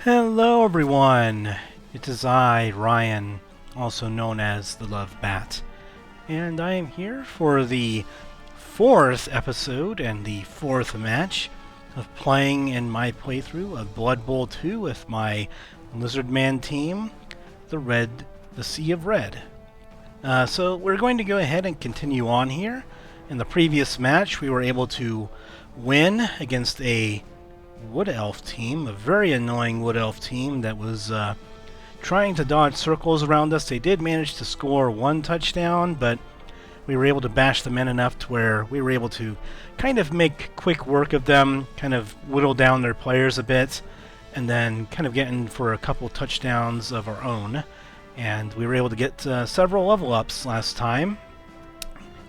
Hello everyone, it is I, Ryan, also known as the Lovebat, and I am here for the fourth episode and the fourth match of playing in my playthrough of Blood Bowl 2 with my Lizardman team, the Sea of Red. So we're going to go ahead and continue on here. In the previous match we were able to win against a Wood Elf team, a very annoying Wood Elf team that was trying to dodge circles around us. They did manage to score one touchdown, but we were able to bash them in enough to where we were able to kind of make quick work of them, kind of whittle down their players a bit, and then kind of get in for a couple touchdowns of our own. And we were able to get several level ups last time,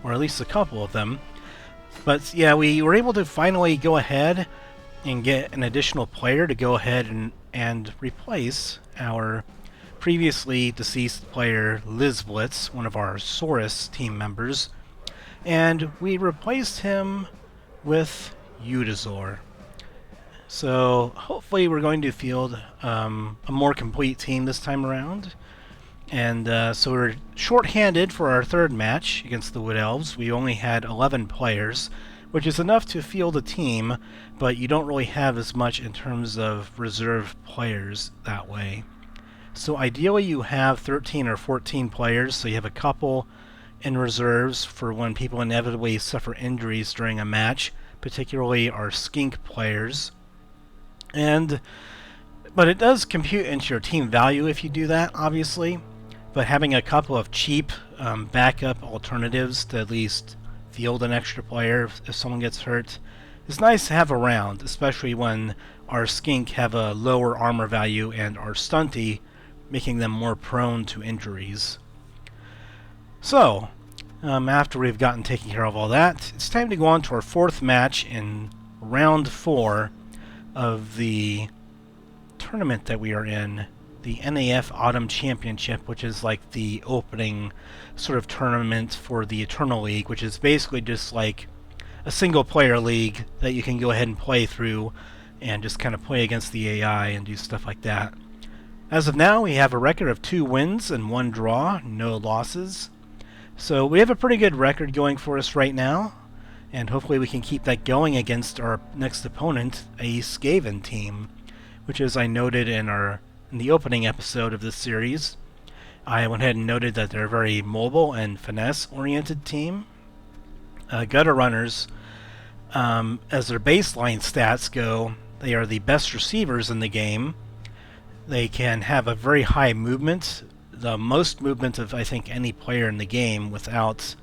or at least a couple of them. But yeah, we were able to finally go ahead and get an additional player to go ahead and replace our previously deceased player Lizblitz, one of our Saurus team members, and we replaced him with Utazor. So hopefully we're going to field a more complete team this time around. And so we're short-handed for our third match against the Wood Elves. We only had 11 players, which is enough to field a team, but you don't really have as much in terms of reserve players that way. So ideally you have 13 or 14 players, so you have a couple in reserves for when people inevitably suffer injuries during a match, particularly our Skink players. But it does compute into your team value if you do that, obviously. But having a couple of cheap backup alternatives to at least field an extra player if someone gets hurt is nice to have around, especially when our Skink have a lower armor value and our Stunty, making them more prone to injuries. So, after we've gotten taken care of all that, it's time to go on to our fourth match in round 4 of the tournament that we are in, the NAF Autumn Championship, which is like the opening sort of tournament for the Eternal League, which is basically just like a single player league that you can go ahead and play through and just kind of play against the AI and do stuff like that. As of now, we have a record of 2 wins and 1 draw, no losses. So we have a pretty good record going for us right now, and hopefully we can keep that going against our next opponent, a Skaven team, which, as I noted in the opening episode of this series, I went ahead and noted that they're a very mobile and finesse-oriented team. Gutter Runners, as their baseline stats go, they are the best receivers in the game. They can have a very high movement, the most movement of, I think, any player in the game without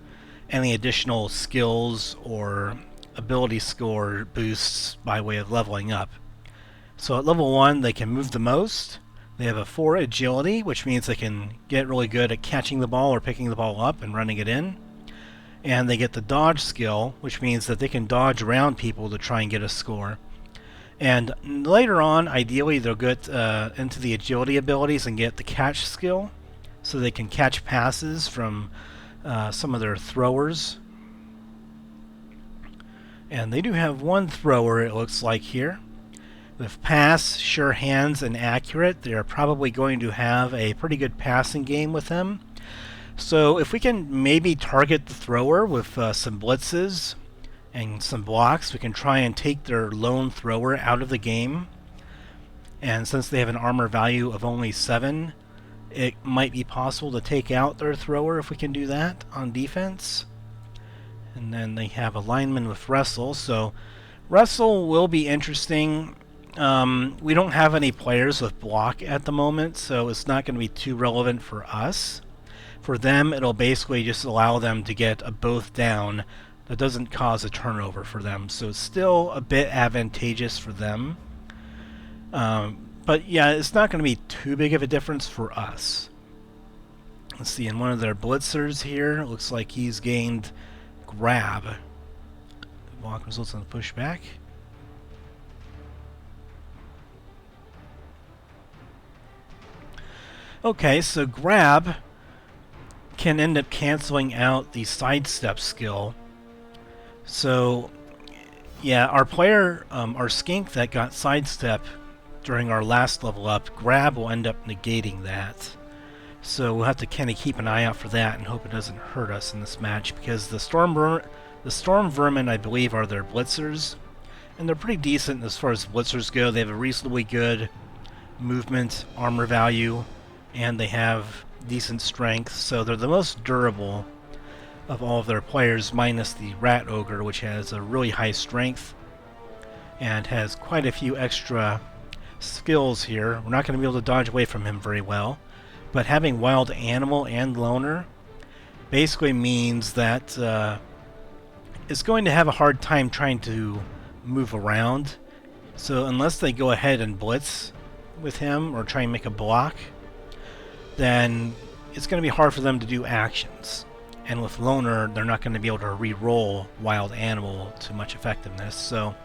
any additional skills or ability score boosts by way of leveling up. So at level 1, they can move the most. They have a 4 agility, which means they can get really good at catching the ball or picking the ball up and running it in. And they get the dodge skill, which means that they can dodge around people to try and get a score. And later on, ideally, they'll get into the agility abilities and get the catch skill, so they can catch passes from some of their throwers. And they do have one thrower, it looks like here. With pass, sure hands, and accurate, they're probably going to have a pretty good passing game with them. So if we can maybe target the thrower with some blitzes and some blocks, we can try and take their lone thrower out of the game. And since they have an armor value of only 7, it might be possible to take out their thrower if we can do that on defense. And then they have a lineman with wrestle, so wrestle will be interesting. We don't have any players with block at the moment, so it's not going to be too relevant for us. For them, it'll basically just allow them to get a both down that doesn't cause a turnover for them, so it's still a bit advantageous for them. But yeah, it's not going to be too big of a difference for us. Let's see, in one of their blitzers here, it looks like he's gained grab. Block results on the pushback. Okay, so grab can end up canceling out the sidestep skill. So yeah, our player, our Skink that got sidestep during our last level up, grab will end up negating that. So we'll have to kind of keep an eye out for that and hope it doesn't hurt us in this match, because the storm vermin, I believe, are their blitzers, and they're pretty decent as far as blitzers go. They have a reasonably good movement, armor value, and they have decent strength, so they're the most durable of all of their players, minus the rat ogre, which has a really high strength and has quite a few extra skills here. We're not going to be able to dodge away from him very well, but having wild animal and loner basically means that it's going to have a hard time trying to move around. So unless they go ahead and blitz with him or try and make a block, then it's going to be hard for them to do actions. And with loner, they're not going to be able to re-roll wild animal to much effectiveness. So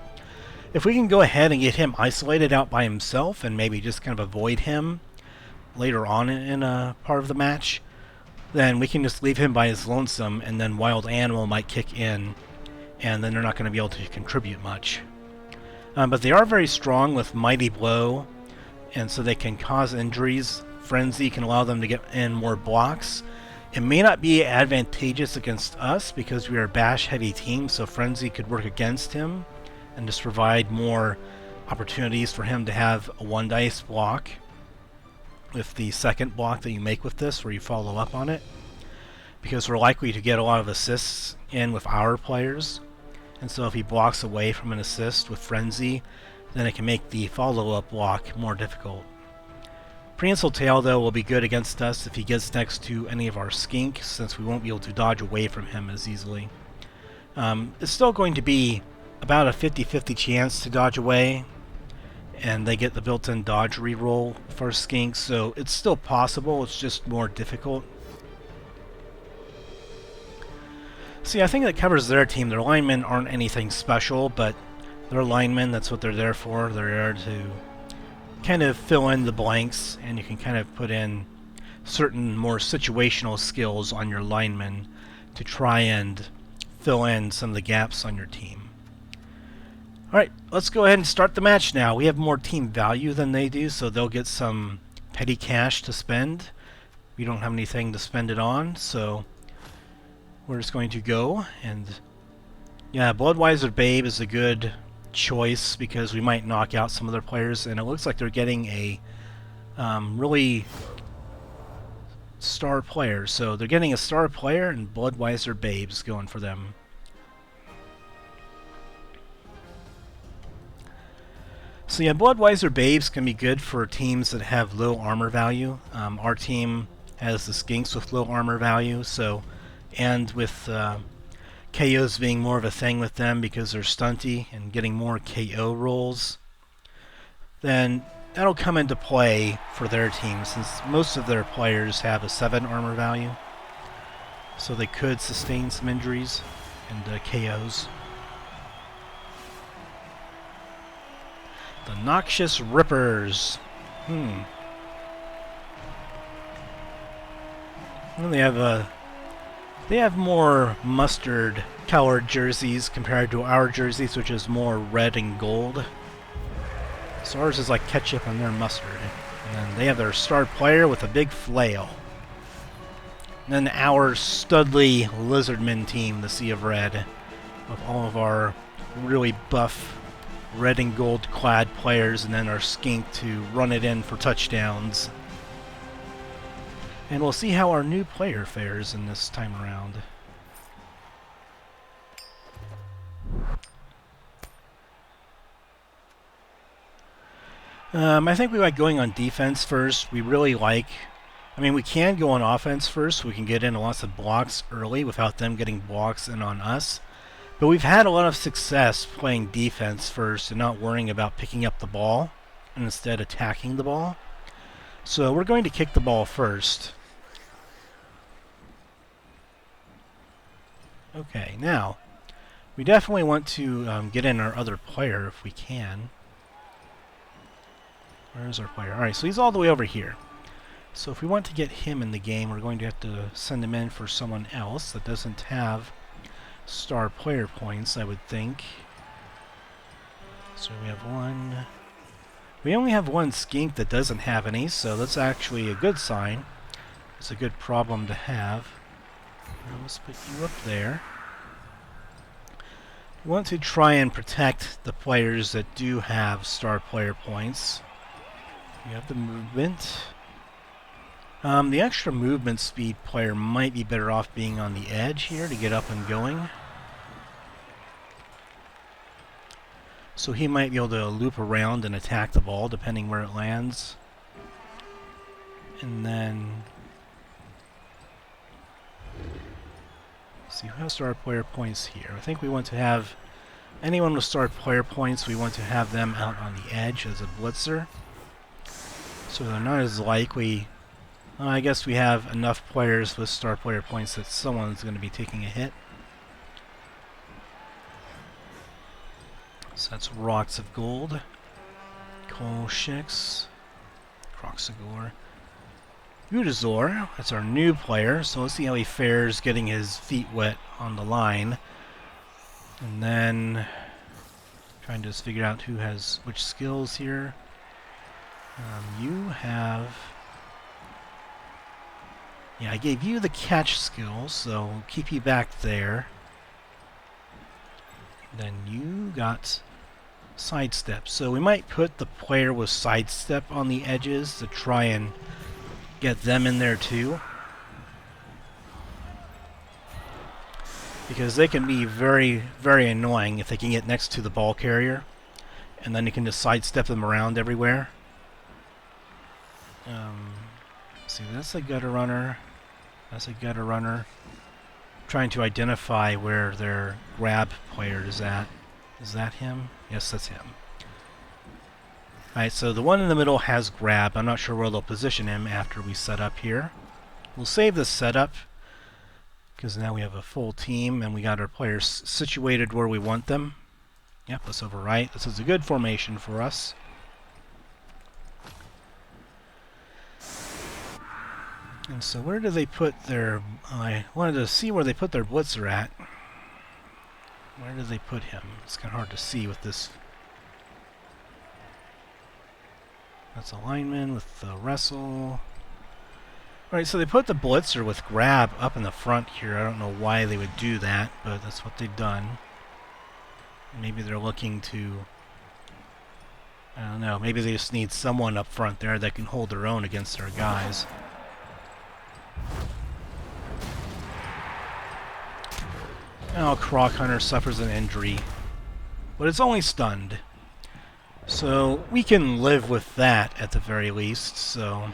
if we can go ahead and get him isolated out by himself and maybe just kind of avoid him later on in a part of the match, then we can just leave him by his lonesome, and then wild animal might kick in, and then they're not going to be able to contribute much. But they are very strong with Mighty Blow, and so they can cause injuries. Frenzy can allow them to get in more blocks. It may not be advantageous against us because we are a bash-heavy team, so Frenzy could work against him and just provide more opportunities for him to have a 1-dice block with the second block that you make with this, where you follow up on it, because we're likely to get a lot of assists in with our players. And so if he blocks away from an assist with Frenzy, then it can make the follow-up block more difficult. Prehensile Tail, though, will be good against us if he gets next to any of our Skink, since we won't be able to dodge away from him as easily. It's still going to be about a 50-50 chance to dodge away, and they get the built-in dodge reroll for Skink, so it's still possible, it's just more difficult. See, I think that covers their team. Their linemen aren't anything special, but they're linemen, that's what they're there for. They're there to kind of fill in the blanks, and you can kind of put in certain more situational skills on your linemen to try and fill in some of the gaps on your team. Alright, let's go ahead and start the match now. We have more team value than they do, so they'll get some petty cash to spend. We don't have anything to spend it on, so we're just going to go. And yeah, Bloodweiser Babe is a good choice because we might knock out some of their players, and it looks like they're getting a really star player. So they're getting a star player, and Bloodweiser Babe's going for them. So yeah, Bloodweiser Babes can be good for teams that have low armor value. Our team has the Skinks with low armor value, so, and with KOs being more of a thing with them because they're stunty and getting more KO rolls, then that'll come into play for their team, since most of their players have a 7 armor value, so they could sustain some injuries and KOs. The Noxious Rippers. Well, they have more mustard colored jerseys compared to our jerseys, which is more red and gold. So ours is like ketchup and their mustard. And then they have their star player with a big flail. And then our Studley Lizardman team, the Sea of Red, with all of our really buff red and gold clad players, and then our Skink to run it in for touchdowns. And we'll see how our new player fares in this time around. I think we like going on defense first. We really like, I mean, we can go on offense first. We can get in lots of blocks early without them getting blocks in on us. But we've had a lot of success playing defense first and not worrying about picking up the ball and instead attacking the ball. So we're going to kick the ball first. Okay, now we definitely want to get in our other player if we can. Where's our player? Alright, so he's all the way over here. So if we want to get him in the game, we're going to have to send him in for someone else that doesn't have star player points, I would think. So we have We only have one skink that doesn't have any, so that's actually a good sign. It's a good problem to have. Now let's put you up there. We want to try and protect the players that do have star player points. You have the movement. The extra movement speed player might be better off being on the edge here to get up and going. So he might be able to loop around and attack the ball depending where it lands. And then... let's see, who has star player points here? I think we want to have anyone with star player points, we want to have them out on the edge as a blitzer. So they're not as likely... I guess we have enough players with star player points that someone's going to be taking a hit. So that's Rox of Gold, Coalshix, Kroxigor, Utazor. That's our new player, so let's see how he fares getting his feet wet on the line. And then trying to just figure out who has which skills here. You have... yeah, I gave you the catch skill, so we'll keep you back there. Then you got sidestep. So we might put the player with sidestep on the edges to try and get them in there too. Because they can be very, very annoying if they can get next to the ball carrier. And then you can just sidestep them around everywhere. See, that's a gutter runner. That's a gutter runner. Trying to identify where their grab player is at. Is that him? Yes, that's him. Alright, so the one in the middle has grab. I'm not sure where they'll position him after we set up here. We'll save this setup because now we have a full team and we got our players situated where we want them. Yep, let's overwrite. This is a good formation for us. And so where do they put their... I wanted to see where they put their blitzer at. Where did they put him? It's kind of hard to see with this. That's a lineman with the wrestle. Alright, so they put the blitzer with grab up in the front here. I don't know why they would do that, but that's what they've done. Maybe they're looking to... I don't know, maybe they just need someone up front there that can hold their own against their guys. Oh, Croc Hunter suffers an injury, but it's only stunned. So we can live with that at the very least, so...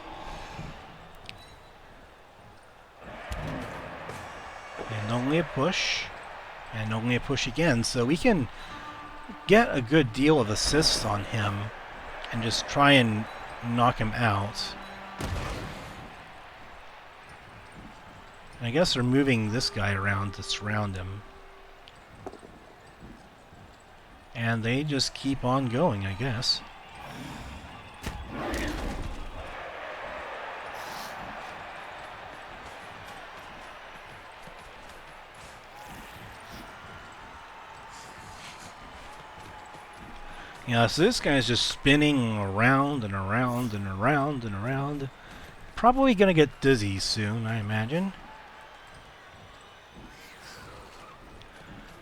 and only a push, and only a push again, so we can get a good deal of assists on him and just try and knock him out. And I guess they're moving this guy around to surround him. And they just keep on going, I guess. Yeah, so this guy's just spinning around and around and around and around. Probably gonna get dizzy soon, I imagine.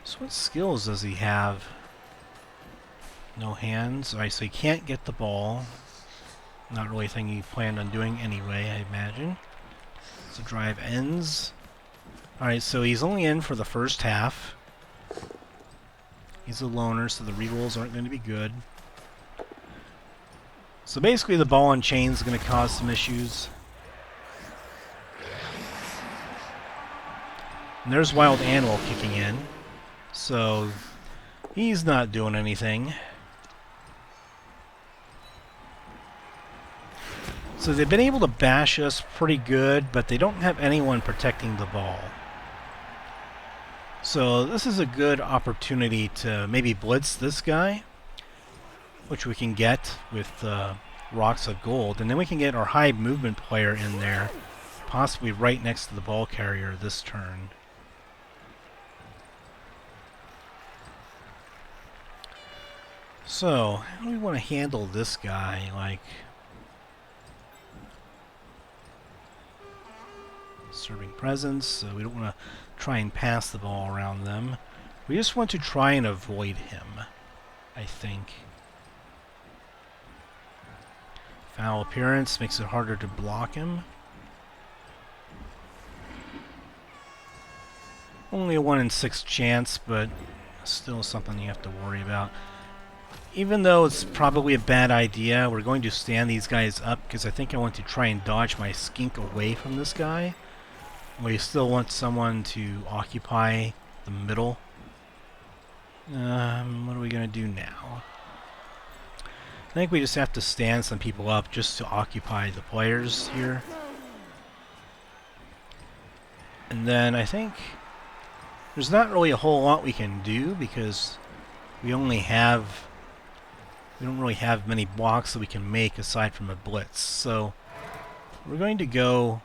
So what skills does he have? No hands. Alright, so he can't get the ball. Not really a thing he planned on doing anyway, I imagine. So drive ends. Alright, so he's only in for the first half. He's a loner, so the rerolls aren't going to be good. So basically the ball and chain is going to cause some issues. And there's Wild Animal kicking in. So he's not doing anything. So they've been able to bash us pretty good, but they don't have anyone protecting the ball. So this is a good opportunity to maybe blitz this guy, which we can get with Rox of Gold, and then we can get our high movement player in there, possibly right next to the ball carrier this turn. So, how do we want to handle this guy? Like, serving presence, so we don't want to try and pass the ball around them. We just want to try and avoid him, I think. Foul appearance makes it harder to block him. Only a 1 in 6 chance, but still something you have to worry about. Even though it's probably a bad idea, we're going to stand these guys up because I think I want to try and dodge my skink away from this guy. We still want someone to occupy the middle. What are we going to do now? I think we just have to stand some people up just to occupy the players here. And then I think there's not really a whole lot we can do because we don't really have many blocks that we can make aside from a blitz. So we're going to go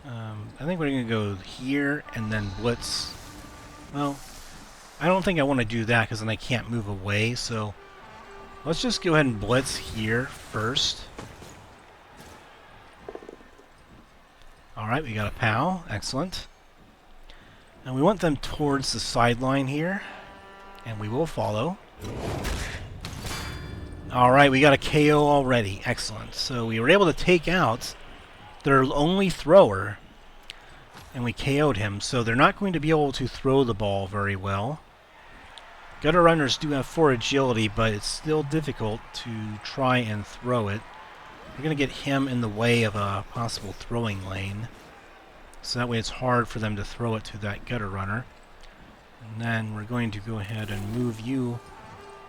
I think we're going to go here and then blitz. Well, I don't think I want to do that because then I can't move away, so let's just go ahead and blitz here first. Alright, we got a POW. Excellent. And we want them towards the sideline here, and we will follow. Alright, we got a KO already. Excellent. So we were able to take out their only thrower, and we KO'd him, so they're not going to be able to throw the ball very well. Gutter runners do have 4 agility, but it's still difficult to try and throw it. We're going to get him in the way of a possible throwing lane, so that way it's hard for them to throw it to that gutter runner. And then we're going to go ahead and move you.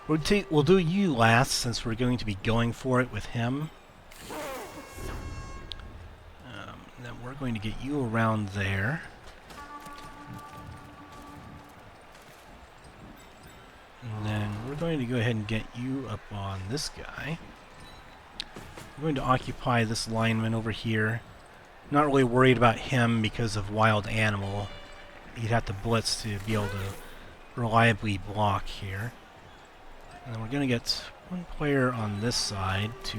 We'll do you last, since we're going to be going for it with him. Then we're going to get you around there. And then we're going to go ahead and get you up on this guy. We're going to occupy this lineman over here. Not really worried about him because of wild animal. You'd have to blitz to be able to reliably block here. And then we're going to get one player on this side to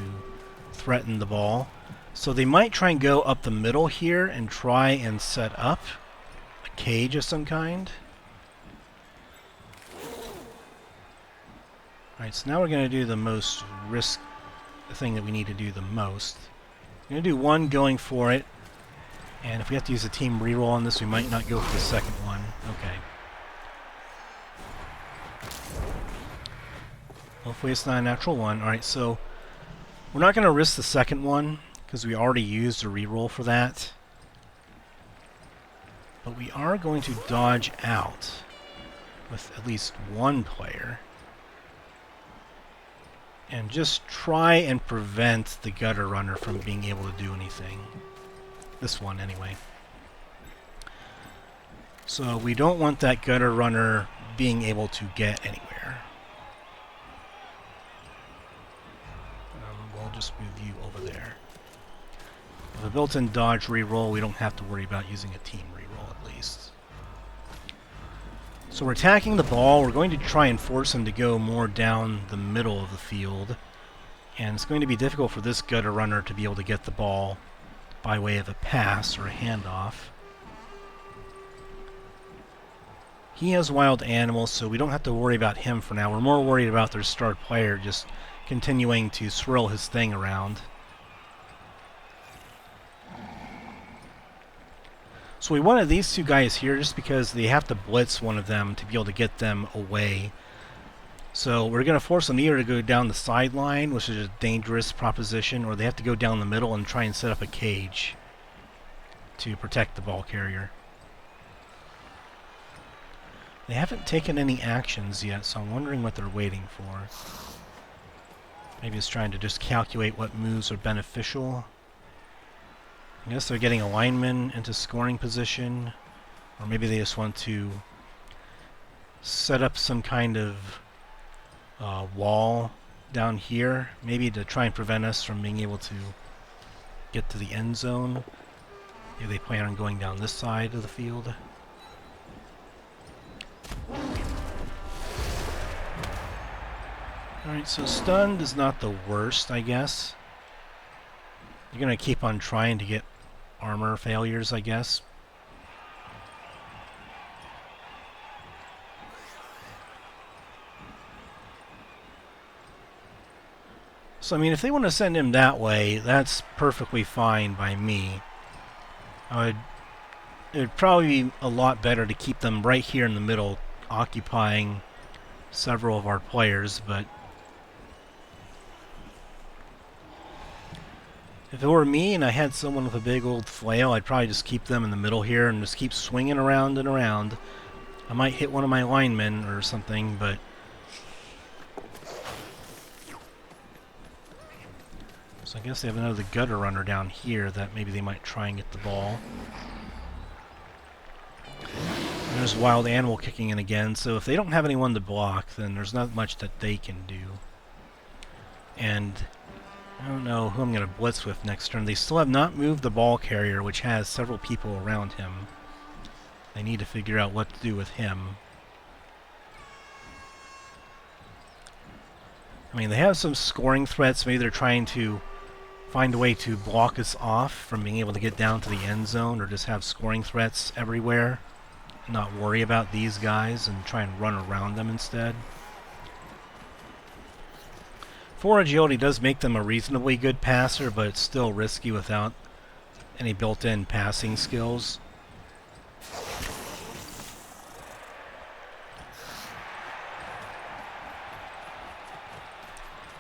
threaten the ball. So they might try and go up the middle here and try and set up a cage of some kind. Alright, so now we're going to do the most risk thing that we need to do the most. We're going to do one going for it, and if we have to use a team reroll on this, we might not go for the second one. Okay. Hopefully it's not a natural one. Alright, so we're not going to risk the second one, because we already used a reroll for that. But we are going to dodge out with at least one player and just try and prevent the gutter runner from being able to do anything. This one, anyway. So we don't want that gutter runner being able to get anywhere. We'll just move you over there. With a built-in dodge reroll, we don't have to worry about using a team reroll at least. So we're attacking the ball. We're going to try and force him to go more down the middle of the field. And it's going to be difficult for this gutter runner to be able to get the ball by way of a pass or a handoff. He has wild animals, so we don't have to worry about him for now. We're more worried about their star player just continuing to swirl his thing around. So we wanted these two guys here just because they have to blitz one of them to be able to get them away. So we're going to force them either to go down the sideline, which is a dangerous proposition, or they have to go down the middle and try and set up a cage to protect the ball carrier. They haven't taken any actions yet, so I'm wondering what they're waiting for. Maybe it's trying to just calculate what moves are beneficial. I guess they're getting a lineman into scoring position, or maybe they just want to set up some kind of wall down here, maybe to try and prevent us from being able to get to the end zone. Maybe they plan on going down this side of the field. Alright, so stunned is not the worst, I guess. You're gonna keep on trying to get armor failures, I guess. So, I mean, if they want to send him that way, that's perfectly fine by me. It would probably be a lot better to keep them right here in the middle, occupying several of our players, but if it were me and I had someone with a big old flail, I'd probably just keep them in the middle here and just keep swinging around and around. I might hit one of my linemen or something, but so I guess they have another gutter runner down here that maybe they might try and get the ball. And there's wild animal kicking in again, so if they don't have anyone to block, then there's not much that they can do. And I don't know who I'm going to blitz with next turn. They still have not moved the ball carrier, which has several people around him. They need to figure out what to do with him. I mean, they have some scoring threats. Maybe they're trying to find a way to block us off from being able to get down to the end zone, or just have scoring threats everywhere. Not worry about these guys and try and run around them instead. 4 agility does make them a reasonably good passer, but it's still risky without any built-in passing skills.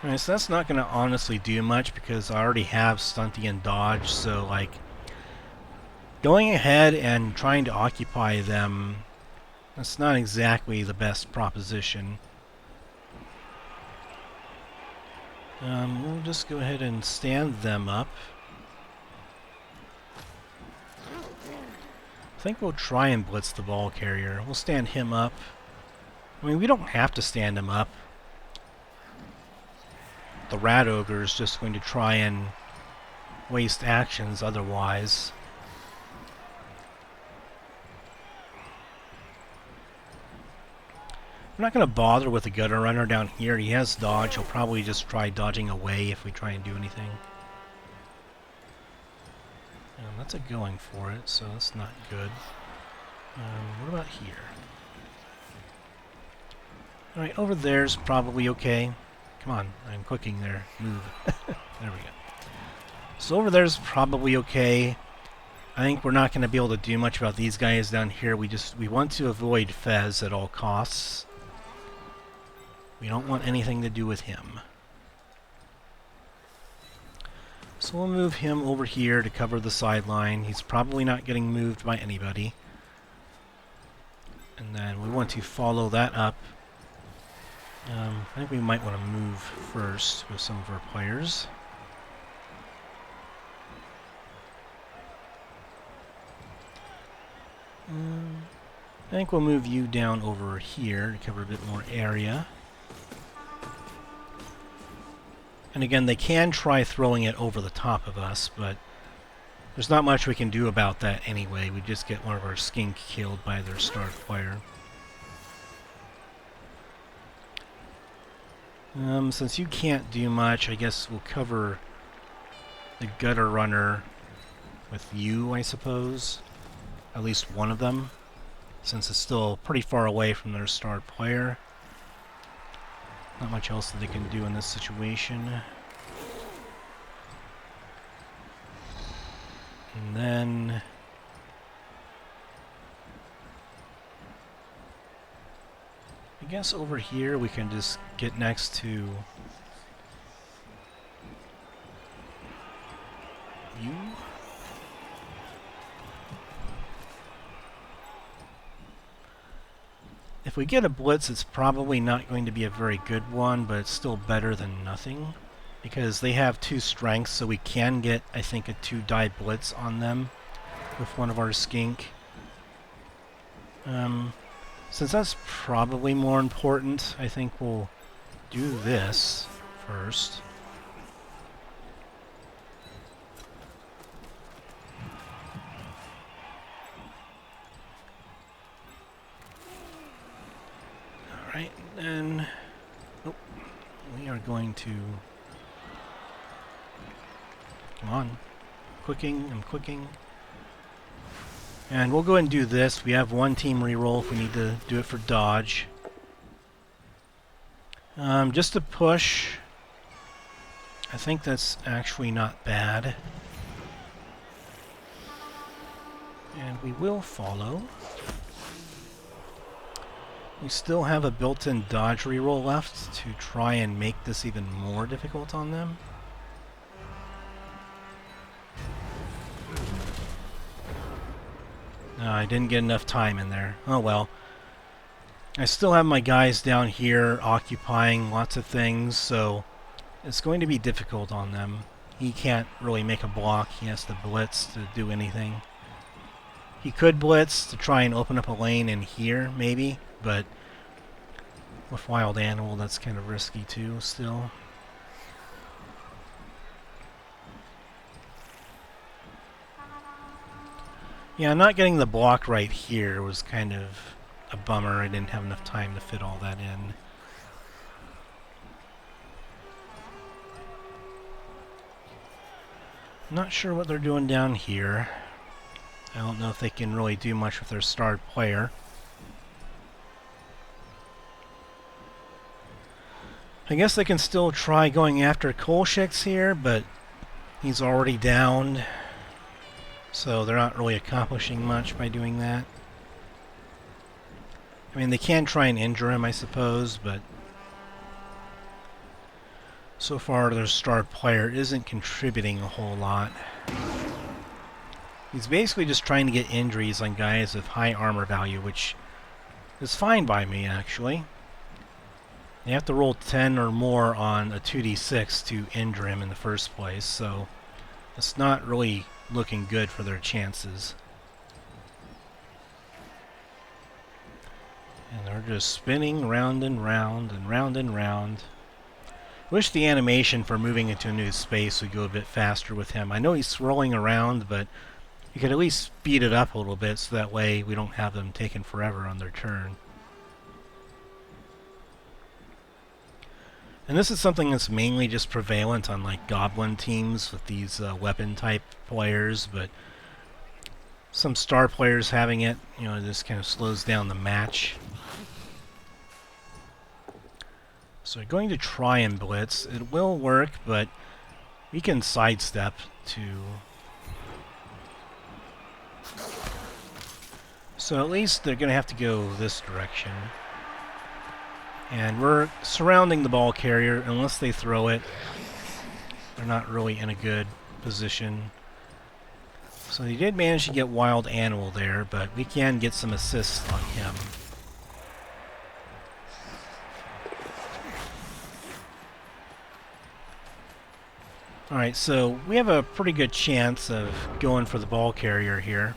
Alright, so that's not going to honestly do much because I already have Stunty and Dodge, so like going ahead and trying to occupy them, that's not exactly the best proposition. We'll just go ahead and stand them up. I think we'll try and blitz the ball carrier. We'll stand him up. I mean, we don't have to stand him up. The Rat Ogre is just going to try and waste actions otherwise. I'm not going to bother with the Gutter Runner down here. He has dodge. He'll probably just try dodging away if we try and do anything. That's a going for it, so that's not good. What about here? Alright, over there's probably okay. Come on, I'm clicking there. Move. There we go. So over there's probably okay. I think we're not going to be able to do much about these guys down here. We want to avoid Fez at all costs. We don't want anything to do with him. So we'll move him over here to cover the sideline. He's probably not getting moved by anybody. And then we want to follow that up. I think we might want to move first with some of our players. I think we'll move you down over here to cover a bit more area. And again, they can try throwing it over the top of us, but there's not much we can do about that anyway. We just get one of our skink killed by their star player. Since you can't do much, I guess we'll cover the Gutter Runner with you, I suppose. At least one of them, since it's still pretty far away from their star player. Not much else that they can do in this situation. And then I guess over here we can just get next to you. If we get a blitz, it's probably not going to be a very good one, but it's still better than nothing. Because they have 2 strengths, so we can get, I think, a 2-die blitz on them with one of our skink. Since that's probably more important, I think we'll do this first. Alright, then... Oh, going to... Come on. I'm clicking. And we'll go ahead and do this. We have one team reroll if we need to do it for dodge. Just to push, I think that's actually not bad. And we will follow. We still have a built-in dodge reroll left to try and make this even more difficult on them. No, I didn't get enough time in there. Oh well. I still have my guys down here occupying lots of things, so it's going to be difficult on them. He can't really make a block. He has to blitz to do anything. He could blitz to try and open up a lane in here, maybe, but with Wild Animal, that's kind of risky too, still. Yeah, not getting the block right here was kind of a bummer. I didn't have enough time to fit all that in. Not sure what they're doing down here. I don't know if they can really do much with their starred player. I guess they can still try going after Coalshix here, but he's already downed. So they're not really accomplishing much by doing that. I mean, they can try and injure him, I suppose, but so far their star player isn't contributing a whole lot. He's basically just trying to get injuries on guys with high armor value, which is fine by me, actually. You have to roll 10 or more on a 2d6 to injure him in the first place, so it's not really looking good for their chances. And they're just spinning round and round and round and round. Wish the animation for moving into a new space would go a bit faster with him. I know he's swirling around, but you could at least speed it up a little bit so that way we don't have them taking forever on their turn. And this is something that's mainly just prevalent on like Goblin teams with these weapon type players, but some star players having it, you know, this kind of slows down the match. So we're going to try and blitz. It will work, but we can sidestep to... So at least they're going to have to go this direction. And we're surrounding the ball carrier. Unless they throw it, they're not really in a good position. So he did manage to get Wild Animal there, but we can get some assists on him. Alright, so we have a pretty good chance of going for the ball carrier here.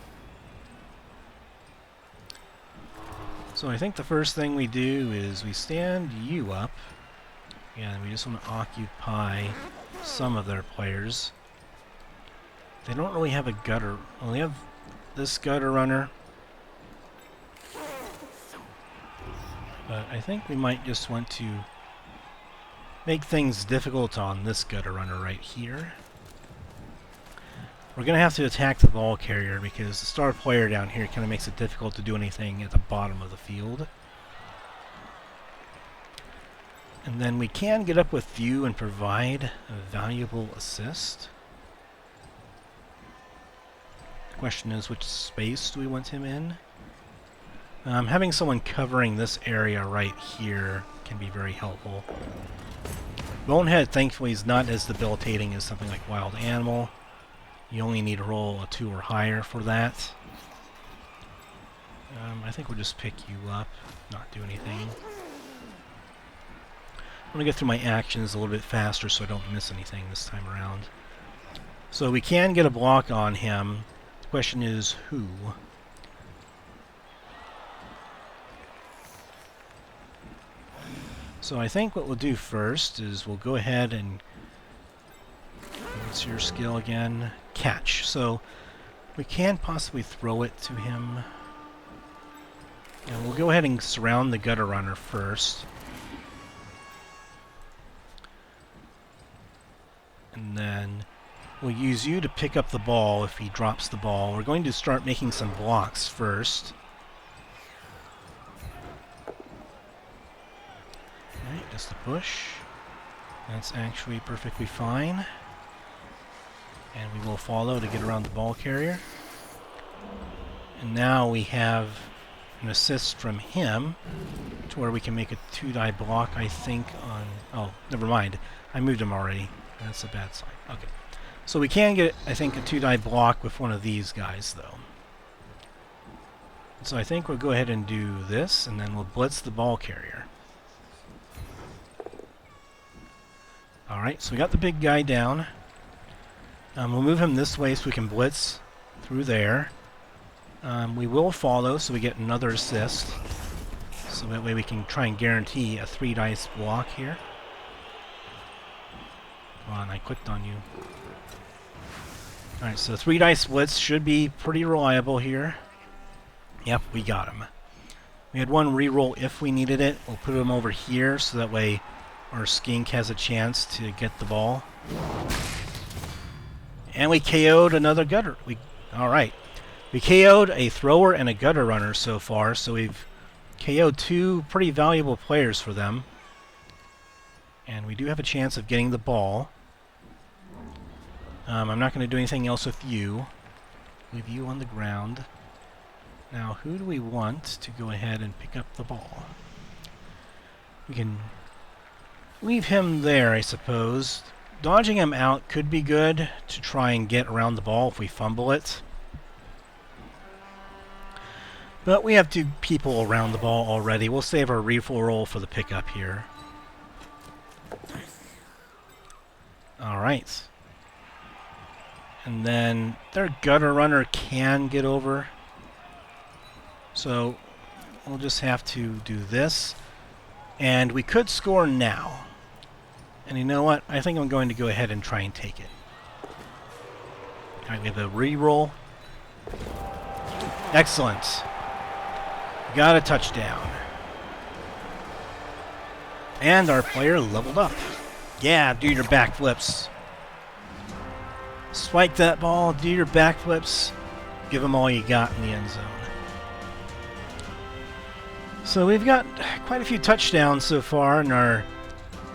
So I think the first thing we do is we stand you up, and we just want to occupy some of their players. They don't really have a gutter. Well, they have this gutter runner. But I think we might just want to make things difficult on this gutter runner right here. We're going to have to attack the ball carrier because the star player down here kind of makes it difficult to do anything at the bottom of the field. And then we can get up with you and provide a valuable assist. The question is, which space do we want him in? Having someone covering this area right here can be very helpful. Bonehead, thankfully, is not as debilitating as something like Wild Animal. You only need to roll a 2 or higher for that. I think we'll just pick you up, not do anything. I'm going to get through my actions a little bit faster so I don't miss anything this time around. So we can get a block on him. The question is, who? So I think what we'll do first is we'll go ahead and... What's your skill again? Catch. So we can possibly throw it to him. And we'll go ahead and surround the gutter runner first. And then we'll use you to pick up the ball if he drops the ball. We're going to start making some blocks first. Alright, just a push. That's actually perfectly fine. And we will follow to get around the ball carrier. And now we have an assist from him to where we can make a 2-die block, I think, on... Oh, never mind. I moved him already. That's a bad sign. Okay. So we can get, I think, a 2-die block with one of these guys, though. So I think we'll go ahead and do this, and then we'll blitz the ball carrier. Alright, so we got the big guy down. We'll move him this way so we can blitz through there. We will follow so we get another assist. So that way we can try and guarantee a 3-dice block here. Come on, I clicked on you. Alright, so 3-dice blitz should be pretty reliable here. Yep, we got him. We had one reroll if we needed it. We'll put him over here so that way our Skink has a chance to get the ball. And we KO'd another gutter. Alright. We KO'd a thrower and a gutter runner so far, so we've KO'd 2 pretty valuable players for them. And we do have a chance of getting the ball. I'm not going to do anything else with you. Leave you on the ground. Now, who do we want to go ahead and pick up the ball? We can leave him there, I suppose. Dodging him out could be good to try and get around the ball if we fumble it. But we have 2 people around the ball already. We'll save our reroll for the pickup here. Alright. And then their gutter runner can get over. So we'll just have to do this. And we could score now. And you know what? I think I'm going to go ahead and try and take it. Alright, we have a reroll. Excellent. Got a touchdown. And our player leveled up. Yeah, do your backflips. Spike that ball, do your backflips. Give them all you got in the end zone. So we've got quite a few touchdowns so far in our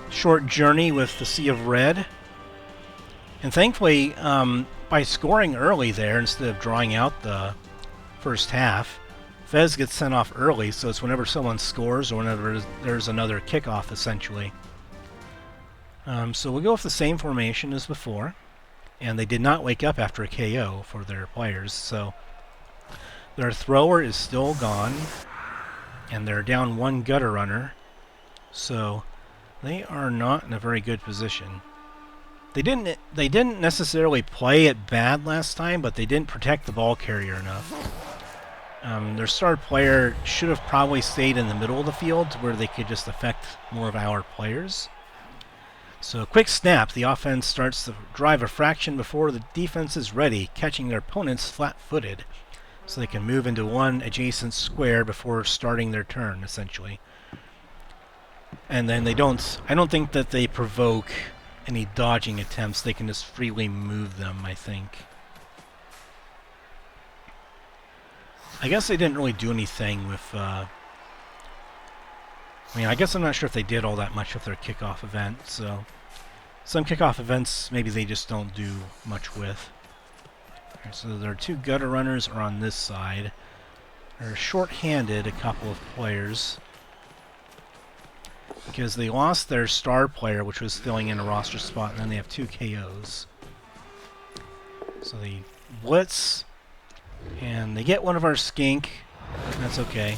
short journey with the Sea of Red. And thankfully, by scoring early there instead of drawing out the first half, Fez gets sent off early, so it's whenever someone scores or whenever there's another kickoff, essentially. So we'll go with the same formation as before. And they did not wake up after a KO for their players, so their thrower is still gone. And they're down 1 gutter runner, so they are not in a very good position. They didn't necessarily play it bad last time, but they didn't protect the ball carrier enough. Their star player should have probably stayed in the middle of the field where they could just affect more of our players. So quick snap, the offense starts to drive a fraction before the defense is ready, catching their opponents flat-footed. So they can move into one adjacent square before starting their turn, essentially. And then I don't think that they provoke any dodging attempts. They can just freely move them, I think. I guess they didn't really do anything with, I mean, I guess I'm not sure if they did all that much with their kickoff event, so some kickoff events maybe they just don't do much with. Right, so their 2 gutter runners are on this side. They're short-handed, a couple of players, because they lost their star player, which was filling in a roster spot, and then they have 2 KOs. So they blitz, and they get one of our Skink. That's okay.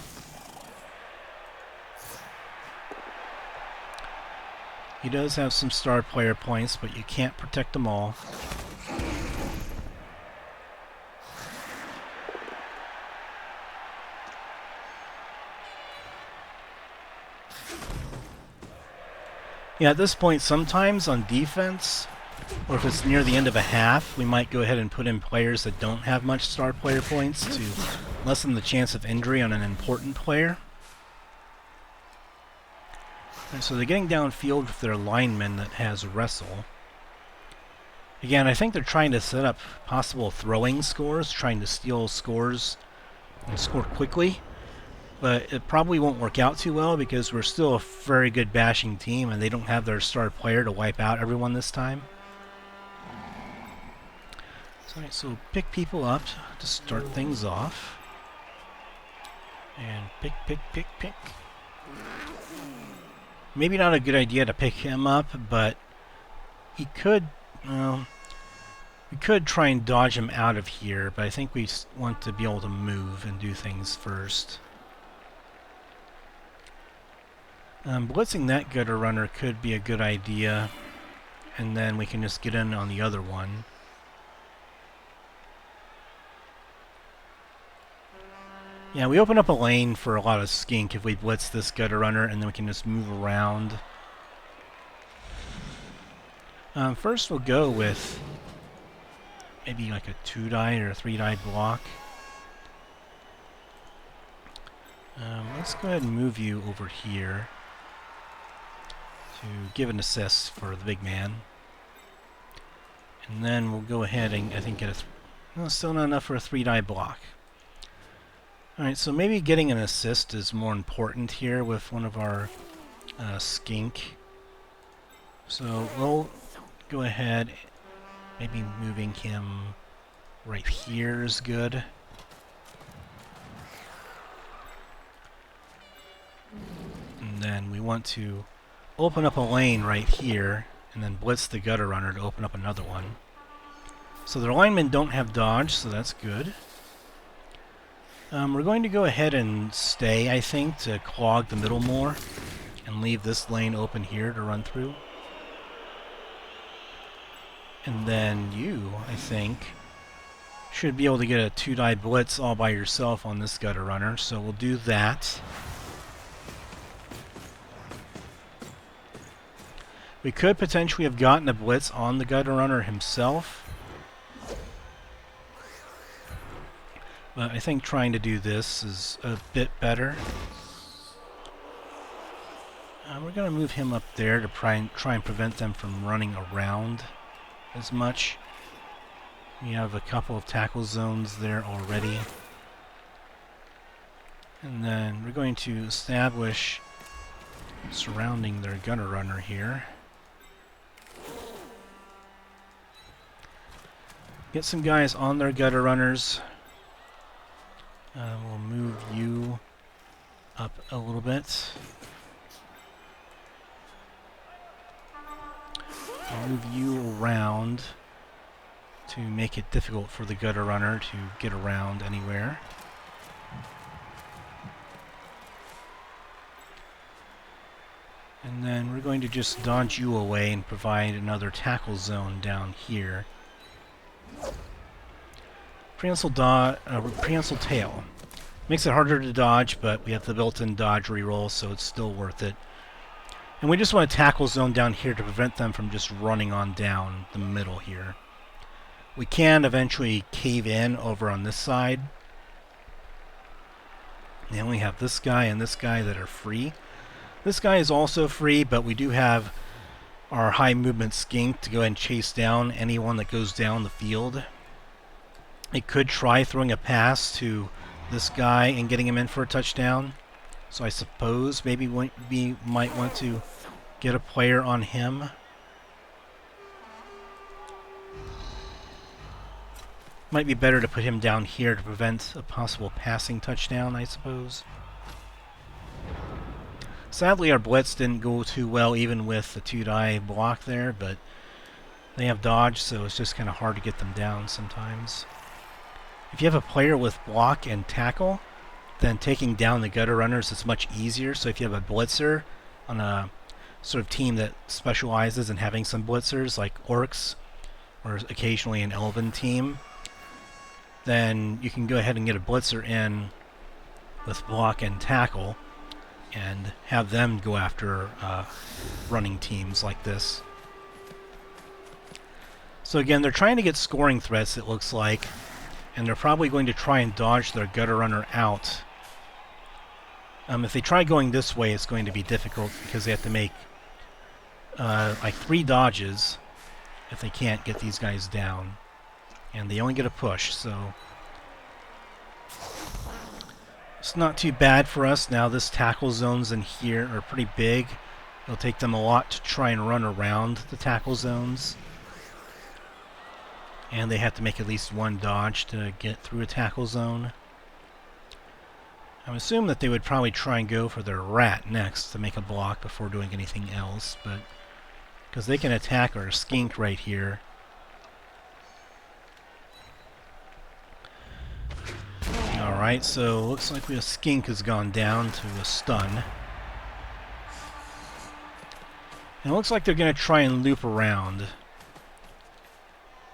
He does have some star player points, but you can't protect them all. Yeah, at this point, sometimes on defense, or if it's near the end of a half, we might go ahead and put in players that don't have much star player points to lessen the chance of injury on an important player. Right, so they're getting downfield with their lineman that has wrestle. Again, I think they're trying to set up possible throwing scores, trying to steal scores and score quickly. But it probably won't work out too well because we're still a very good bashing team and they don't have their star player to wipe out everyone this time. So pick people up to start things off. And pick. Maybe not a good idea to pick him up, but he could... we could try and dodge him out of here, but I think we want to be able to move and do things first. Blitzing that gutter runner could be a good idea, and then we can just get in on the other one. Yeah, we open up a lane for a lot of Skink if we blitz this gutter runner, and then we can just move around. First we'll go with maybe like a 2-die or a 3-die block. Let's go ahead and move you over here to give an assist for the big man. And then we'll go ahead and I think get a... well, still not enough for a 3-die block. Alright, so maybe getting an assist is more important here with one of our Skink. So we'll go ahead, maybe moving him right here is good. And then we want to open up a lane right here and then blitz the gutter runner to open up another one. So the linemen don't have dodge, so that's good. We're going to go ahead and stay, I think, to clog the middle more and leave this lane open here to run through. And then you, I think, should be able to get a 2-die blitz all by yourself on this gutter runner, so we'll do that. We could potentially have gotten a blitz on the gutter runner himself. But I think trying to do this is a bit better. We're going to move him up there to try and prevent them from running around as much. We have a couple of tackle zones there already. And then we're going to establish surrounding their gunner runner here. Get some guys on their gutter runners. We'll move you up a little bit. I'll move you around to make it difficult for the gutter runner to get around anywhere. And then we're going to just dodge you away and provide another tackle zone down here. Prehensile tail. Makes it harder to dodge, but we have the built-in dodge reroll, so it's still worth it. And we just want a tackle zone down here to prevent them from just running on down the middle here. We can eventually cave in over on this side. They only have this guy and this guy that are free. This guy is also free, but we do have our high movement Skink to go ahead and chase down anyone that goes down the field. It could try throwing a pass to this guy and getting him in for a touchdown. So I suppose maybe we might want to get a player on him. Might be better to put him down here to prevent a possible passing touchdown, I suppose. Sadly, our blitz didn't go too well even with the 2-die block there, but they have dodge, so it's just kind of hard to get them down sometimes. If you have a player with block and tackle, then taking down the gutter runners is much easier. So if you have a blitzer on a sort of team that specializes in having some blitzers, like orcs, or occasionally an elven team, then you can go ahead and get a blitzer in with block and tackle and have them go after running teams like this. So again, they're trying to get scoring threats, it looks like, and they're probably going to try and dodge their gutter runner out. If they try going this way, it's going to be difficult because they have to make like 3 dodges, if they can't get these guys down. And they only get a push, so it's not too bad for us. Now this tackle zones in here are pretty big. It'll take them a lot to try and run around the tackle zones. And they have to make at least one dodge to get through a tackle zone. I would assume that they would probably try and go for their rat next to make a block before doing anything else, but because they can attack our skink right here. Alright, so looks like the skink has gone down to a stun. And it looks like they're going to try and loop around.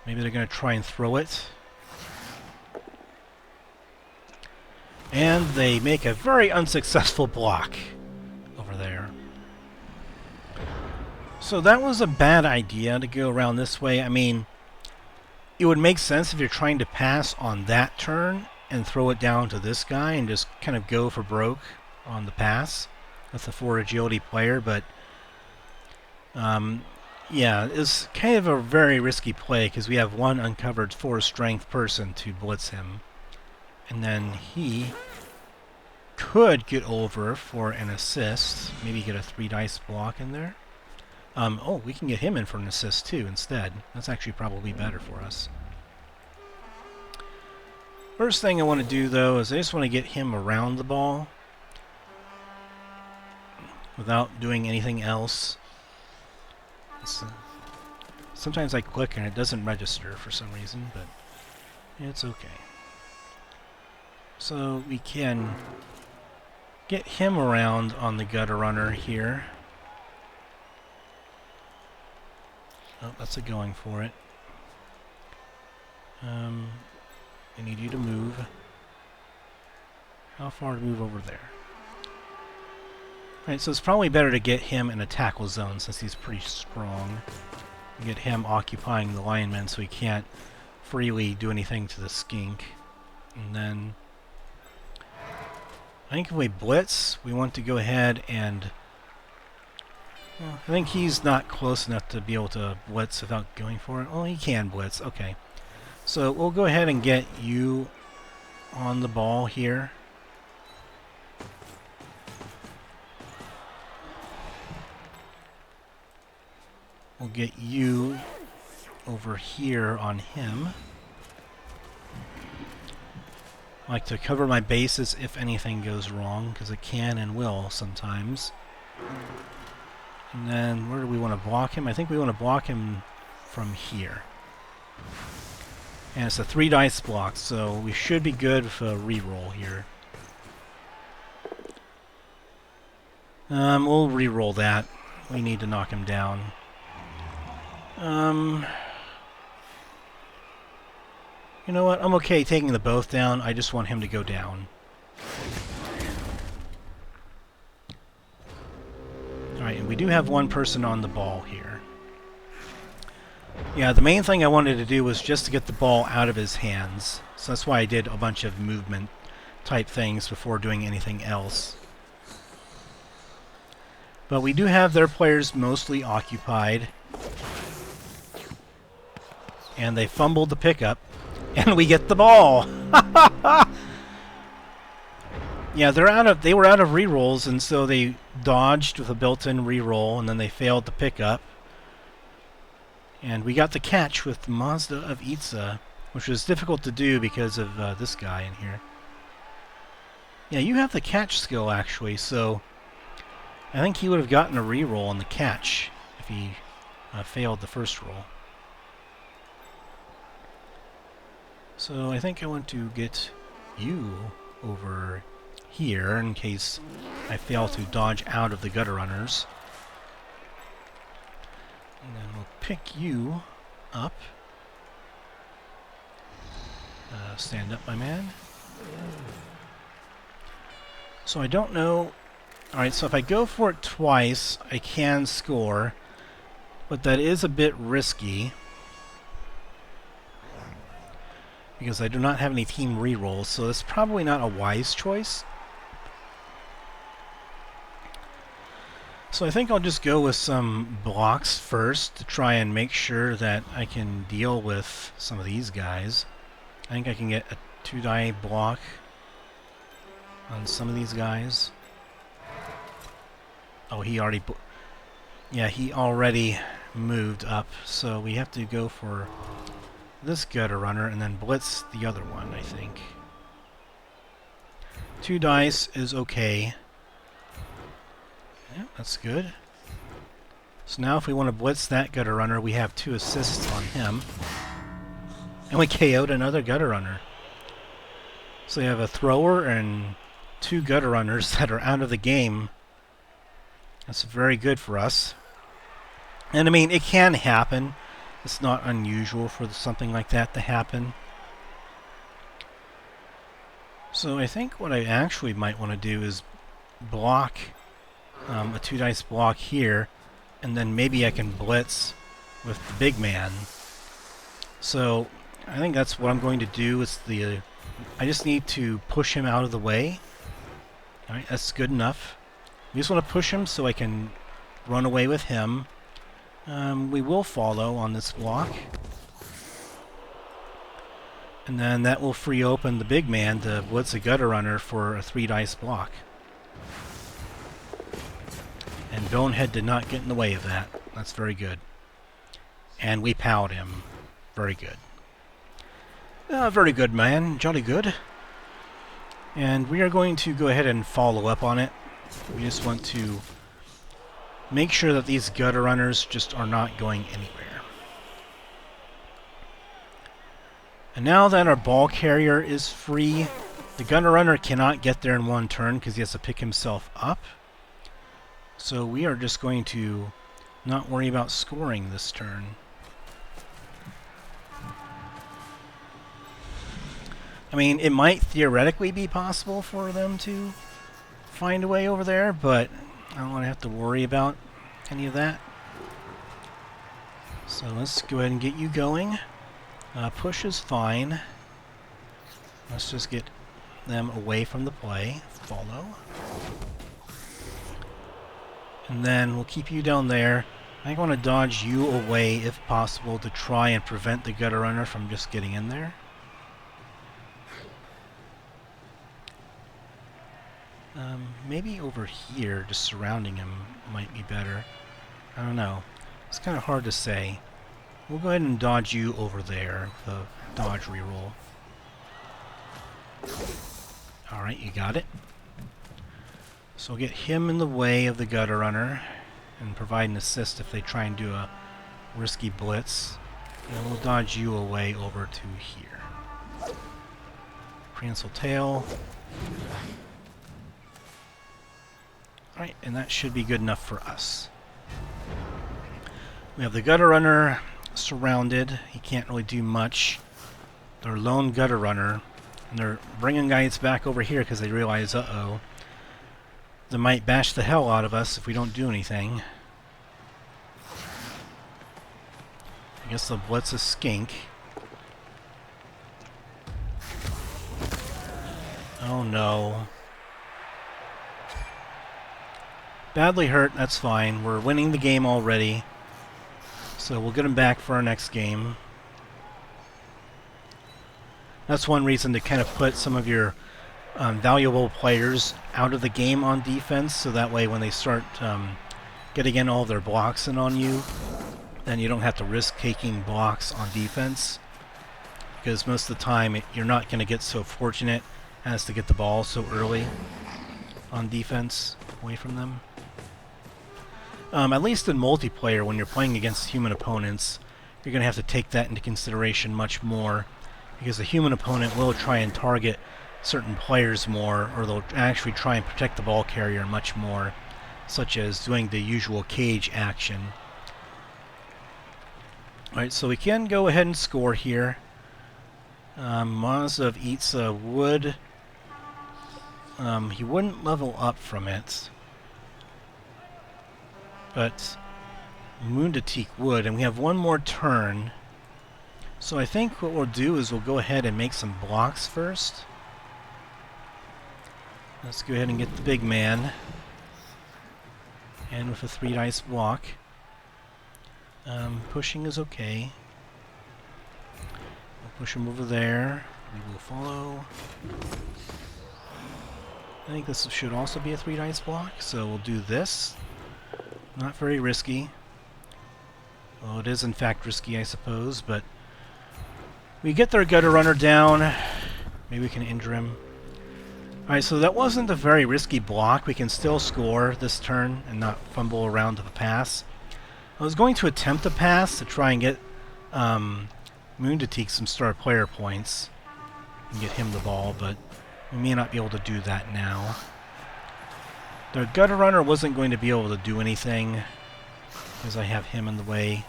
Maybe they're going to try and throw it. And they make a very unsuccessful block over there. So that was a bad idea to go around this way. I mean, it would make sense if you're trying to pass on that turn and throw it down to this guy and just kind of go for broke on the pass with a 4 agility player, but yeah, it's kind of a very risky play because we have one uncovered 4 strength person to blitz him. And then he could get over for an assist. Maybe get a 3 dice block in there. Oh, we can get him in for an assist too instead. That's actually probably better for us. First thing I want to do though is I just want to get him around the ball without doing anything else. Sometimes I click and it doesn't register for some reason, but it's okay. So we can get him around on the gutter runner here. Oh, that's a going for it. I need you to move. How far to move over there? Alright, so it's probably better to get him in a tackle zone since he's pretty strong. Get him occupying the lineman so he can't freely do anything to the skink. And then I think if we blitz, we want to go ahead and... Well, I think he's not close enough to be able to blitz without going for it. Oh, he can blitz. Okay. So we'll go ahead and get you on the ball here. We'll get you over here on him. I like to cover my bases if anything goes wrong, because it can and will sometimes. And then where do we want to block him? I think we want to block him from here. And it's a 3 dice block, so we should be good with a reroll here. We'll reroll that. We need to knock him down. You know what? I'm okay taking the both down. I just want him to go down. Alright, and we do have one person on the ball here. Yeah, the main thing I wanted to do was just to get the ball out of his hands. So that's why I did a bunch of movement type things before doing anything else. But we do have their players mostly occupied. And they fumbled the pickup. And we get the ball! Yeah, they were out of rerolls, and so they dodged with a built-in reroll, and then they failed to pick up. And we got the catch with Mazda of Itza, which was difficult to do because of this guy in here. Yeah, you have the catch skill, actually, so I think he would have gotten a reroll on the catch if he failed the first roll. So I think I want to get you over here in case I fail to dodge out of the gutter runners. And then we'll pick you up. Stand up, my man. So I don't know... Alright, so if I go for it twice, I can score. But that is a bit risky. Because I do not have any team rerolls, so it's probably not a wise choice. So I think I'll just go with some blocks first to try and make sure that I can deal with some of these guys. I think I can get a 2-die block on some of these guys. Oh, he already... Yeah, he already moved up, so we have to go for this gutter runner and then blitz the other one, I think. 2 dice is okay. Yeah, that's good. So now if we want to blitz that gutter runner, we have 2 assists on him. And we KO'd another gutter runner. So we have a thrower and 2 gutter runners that are out of the game. That's very good for us. And I mean, it can happen. It's not unusual for something like that to happen. So I think what I actually might want to do is block a 2 dice block here, and then maybe I can blitz with the big man. So I think that's what I'm going to do. I just need to push him out of the way. Alright, that's good enough. We just want to push him so I can run away with him. We will follow on this block. And then that will free open the big man to blitz a gutter runner for a 3 dice block. And Bonehead did not get in the way of that. That's very good. And we powed him. Very good. Very good, man. Jolly good. And we are going to go ahead and follow up on it. We just want to make sure that these gutter runners just are not going anywhere. And now that our ball carrier is free, the gutter runner cannot get there in one turn because he has to pick himself up. So we are just going to not worry about scoring this turn. I mean, it might theoretically be possible for them to find a way over there, but I don't want to have to worry about any of that. So let's go ahead and get you going. Push is fine. Let's just get them away from the play. Follow. And then we'll keep you down there. I think I want to dodge you away if possible to try and prevent the gutter runner from just getting in there. Maybe over here, just surrounding him might be better. I don't know. It's kind of hard to say. We'll go ahead and dodge you over there with a dodge reroll. Alright, you got it. So we'll get him in the way of the gutter runner and provide an assist if they try and do a risky blitz. And we'll dodge you away over to here. Prehensile tail. Alright, and that should be good enough for us. We have the gutter runner surrounded. He can't really do much. Their lone gutter runner. And they're bringing guys back over here because they realize, uh-oh, they might bash the hell out of us if we don't do anything. I guess they'll blitz a skink. Oh no. Badly hurt, that's fine. We're winning the game already. So we'll get him back for our next game. That's one reason to kind of put some of your valuable players out of the game on defense, so that way when they start getting in all their blocks in on you, then you don't have to risk taking blocks on defense. Because most of the time you're not going to get so fortunate as to get the ball so early on defense away from them. At least in multiplayer, when you're playing against human opponents, you're going to have to take that into consideration much more, because the human opponent will try and target certain players more, or they'll actually try and protect the ball carrier much more, such as doing the usual cage action. Alright, so we can go ahead and score here. Maz of Itza would... he wouldn't level up from it, but Munditeek would, and we have one more turn. So I think what we'll do is we'll go ahead and make some blocks first. Let's go ahead and get the big man. And with a 3 dice block, pushing is okay. We'll push him over there. We will follow. I think this should also be a 3 dice block, so we'll do this. Not very risky. Well, it is in fact risky, I suppose, but we get their gutter runner down. Maybe we can injure him. Alright, so that wasn't a very risky block. We can still score this turn and not fumble around to the pass. I was going to attempt a pass to try and get Munditeek some star player points and get him the ball, but we may not be able to do that now. The gutter runner wasn't going to be able to do anything because I have him in the way.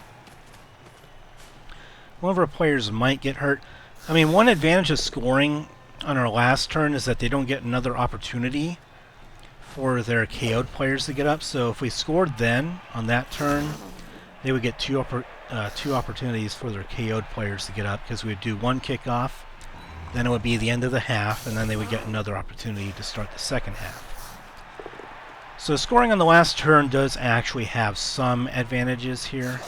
One of our players might get hurt. I mean, one advantage of scoring on our last turn is that they don't get another opportunity for their KO'd players to get up. So if we scored then on that turn, they would get two opportunities for their KO'd players to get up, because we would do one kickoff, then it would be the end of the half, and then they would get another opportunity to start the second half. So scoring on the last turn does actually have some advantages here,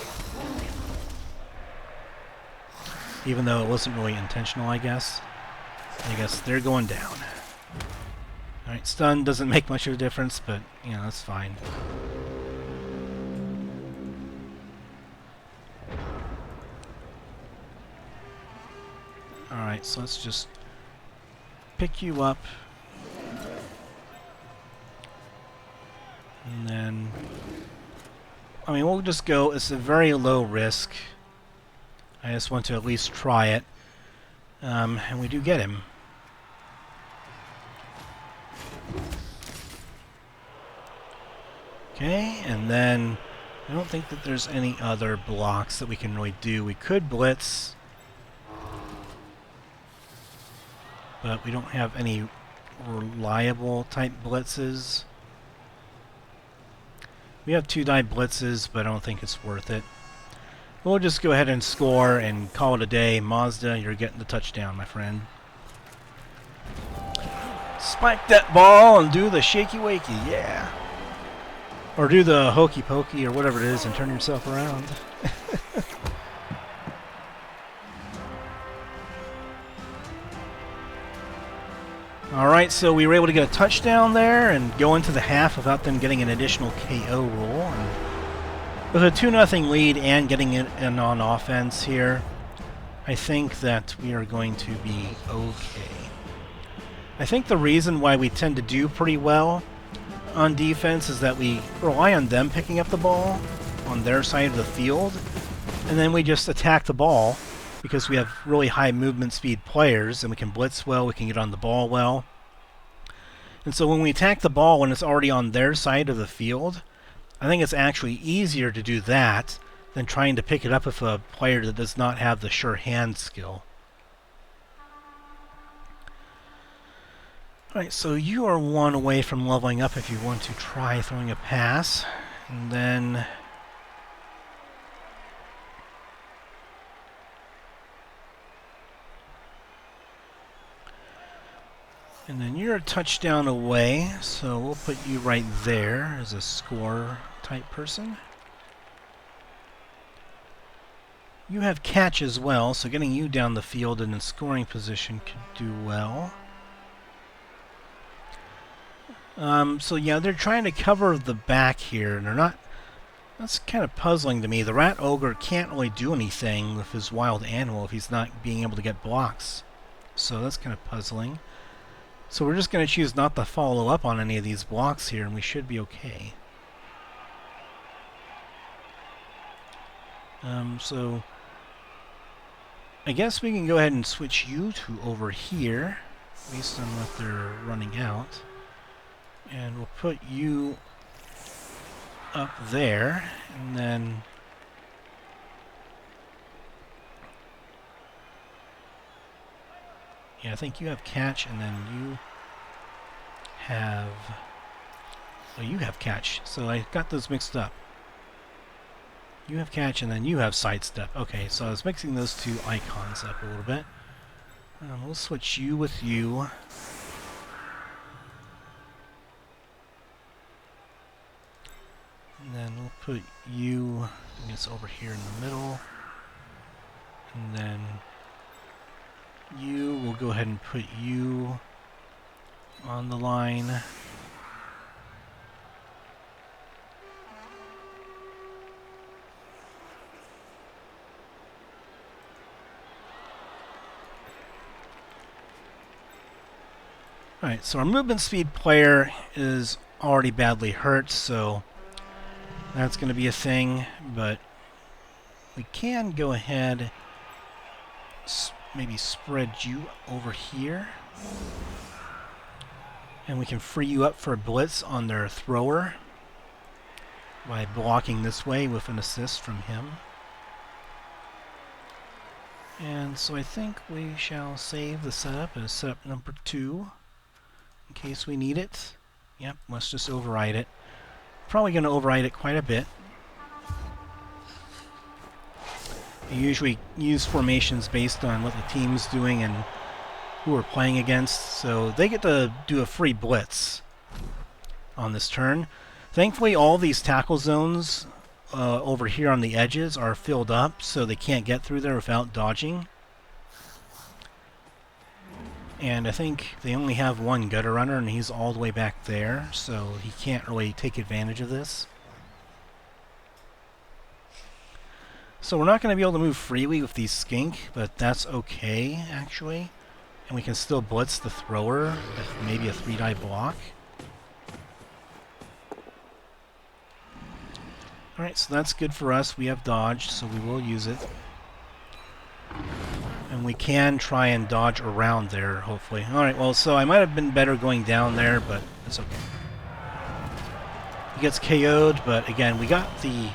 even though it wasn't really intentional, I guess. I guess they're going down. Alright, stun doesn't make much of a difference, but, you know, that's fine. Alright, so let's just pick you up. And then, I mean, we'll just go, it's a very low risk. I just want to at least try it. And we do get him. Okay, and then I don't think that there's any other blocks that we can really do. We could blitz, but we don't have any reliable type blitzes. We have 2-die blitzes, but I don't think it's worth it. We'll just go ahead and score and call it a day. Mazda, you're getting the touchdown, my friend. Spike that ball and do the shaky wakey, yeah. Or do the hokey pokey or whatever it is and turn yourself around. Alright, so we were able to get a touchdown there and go into the half without them getting an additional KO rule. And with a 2-0 lead and getting it in on offense here, I think that we are going to be okay. I think the reason why we tend to do pretty well on defense is that we rely on them picking up the ball on their side of the field, and then we just attack the ball because we have really high movement speed players, and we can blitz well, we can get on the ball well. And so when we attack the ball when it's already on their side of the field, I think it's actually easier to do that than trying to pick it up with a player that does not have the sure hand skill. Alright, so you are 1 away from leveling up if you want to try throwing a pass. And then you're a touchdown away, so we'll put you right there as a score type person. You have catch as well, so getting you down the field in a scoring position could do well. So yeah, they're trying to cover the back here, and they're not... That's kind of puzzling to me. The Rat Ogre can't really do anything with his wild animal if he's not being able to get blocks. So that's kind of puzzling. So we're just going to choose not to follow up on any of these blocks here, and we should be okay. So I guess we can go ahead and switch you to over here, based on what they're running out. And we'll put you up there, and then yeah, I think you have catch, and then you have... Oh, you have catch. So I got those mixed up. You have catch, and then you have sidestep. Okay, so I was mixing those two icons up a little bit. We'll switch you with you. And then we'll put you, I guess, over here in the middle. And then you, we'll go ahead and put you on the line. Alright, so our movement speed player is already badly hurt, so that's going to be a thing, but we can go ahead, maybe spread you over here, and we can free you up for a blitz on their thrower by blocking this way with an assist from him. And so I think we shall save the setup as setup number 2. In case we need it. Yep, let's just override it. Probably going to override it quite a bit. You usually use formations based on what the team's doing and who we're playing against, so they get to do a free blitz on this turn. Thankfully, all these tackle zones over here on the edges are filled up, so they can't get through there without dodging. And I think they only have one gutter runner, and he's all the way back there, so he can't really take advantage of this. So we're not going to be able to move freely with these Skink, but that's okay, actually. And we can still blitz the thrower with maybe a 3-die block. Alright, so that's good for us. We have dodge, so we will use it. And we can try and dodge around there, hopefully. Alright, well, so I might have been better going down there, but it's okay. He gets KO'd, but again, we got their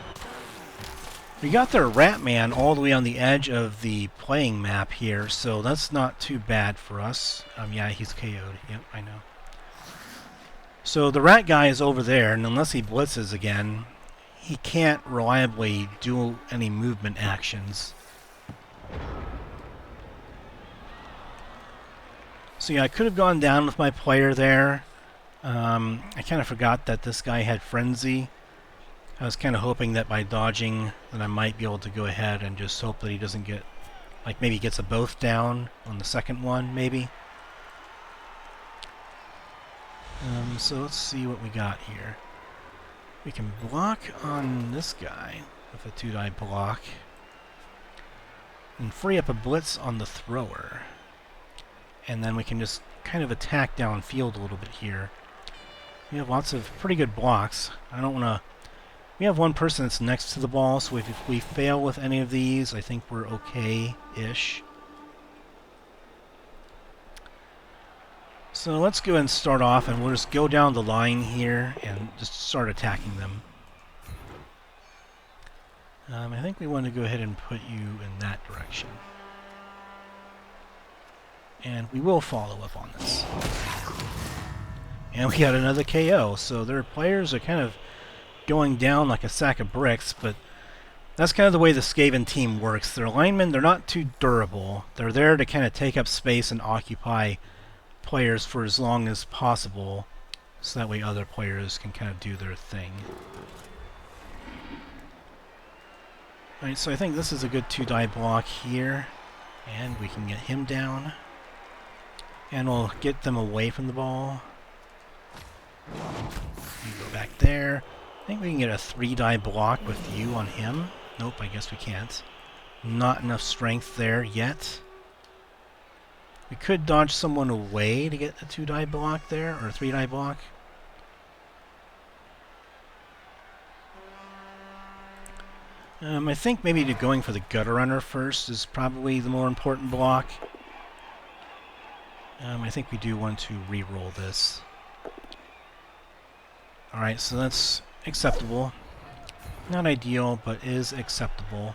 Ratman all the way on the edge of the playing map here, so that's not too bad for us. Yeah, he's KO'd. Yep, I know. So the rat guy is over there, and unless he blitzes again, he can't reliably do any movement actions. So yeah, I could have gone down with my player there. I kind of forgot that this guy had Frenzy. I was kind of hoping that by dodging that I might be able to go ahead and just hope that he doesn't get, like maybe gets a both down on the second one, maybe. So let's see what we got here. We can block on this guy with a 2-die block. And free up a blitz on the thrower. And then we can just kind of attack downfield a little bit here. We have lots of pretty good blocks. I don't want to... We have one person that's next to the ball, so if we fail with any of these, I think we're okay-ish. So let's go ahead and start off, and we'll just go down the line here and just start attacking them. I think we want to go ahead and put you in that direction. And we will follow up on this. And we got another KO, so their players are kind of going down like a sack of bricks, but that's kind of the way the Skaven team works. Their linemen, they're not too durable. They're there to kind of take up space and occupy players for as long as possible, so that way other players can kind of do their thing. Alright, so I think this is a good 2-die block here, and we can get him down. And we'll get them away from the ball. You go back there. I think we can get a 3-die block with you on him. Nope, I guess we can't. Not enough strength there yet. We could dodge someone away to get a 2-die block there, or a 3-die block. I think maybe going for the gutter runner first is probably the more important block. I think we do want to re-roll this. Alright, so that's acceptable. Not ideal, but is acceptable.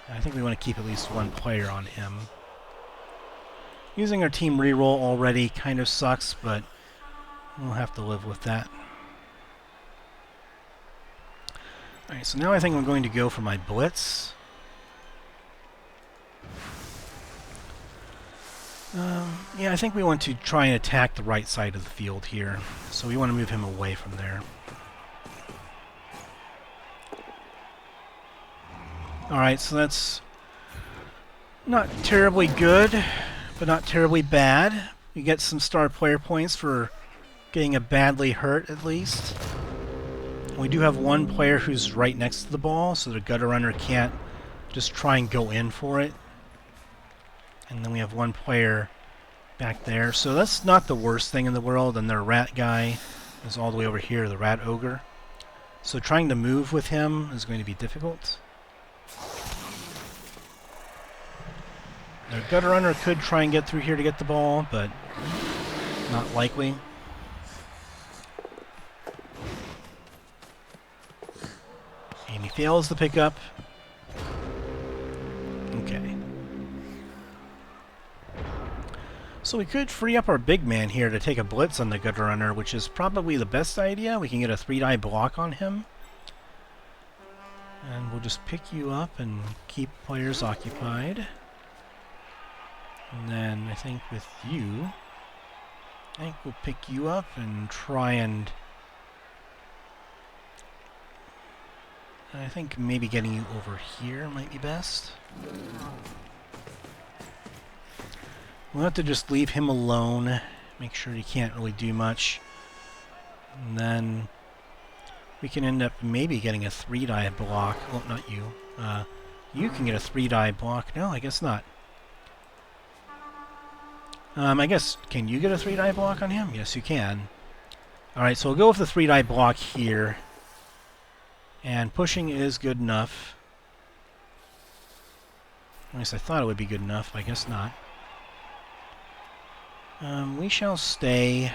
I think we want to keep at least one player on him. Using our team re-roll already kind of sucks, but we'll have to live with that. Alright, so now I think I'm going to go for my blitz. Yeah, I think we want to try and attack the right side of the field here. So we want to move him away from there. Alright, so that's not terribly good, but not terribly bad. You get some star player points for getting a badly hurt, at least. We do have one player who's right next to the ball, so the gutter runner can't just try and go in for it. And then we have one player back there. So that's not the worst thing in the world, and their rat guy is all the way over here, the rat ogre. So trying to move with him is going to be difficult. The gutter runner could try and get through here to get the ball, but not likely. And he fails the pickup. Okay. So we could free up our big man here to take a blitz on the gutter runner, which is probably the best idea. We can get a 3-die block on him. And we'll just pick you up and keep players occupied. And then I think with you, I think we'll pick you up and try and... I think maybe getting you over here might be best. We'll have to just leave him alone, make sure he can't really do much. And then we can end up maybe getting a 3-die block. Well, not you. You can get a 3-die block. No, I guess not. I guess, can you get a 3-die block on him? Yes, you can. Alright, so we'll go with the 3-die block here. And pushing is good enough. At least I thought it would be good enough. I guess not. We shall stay.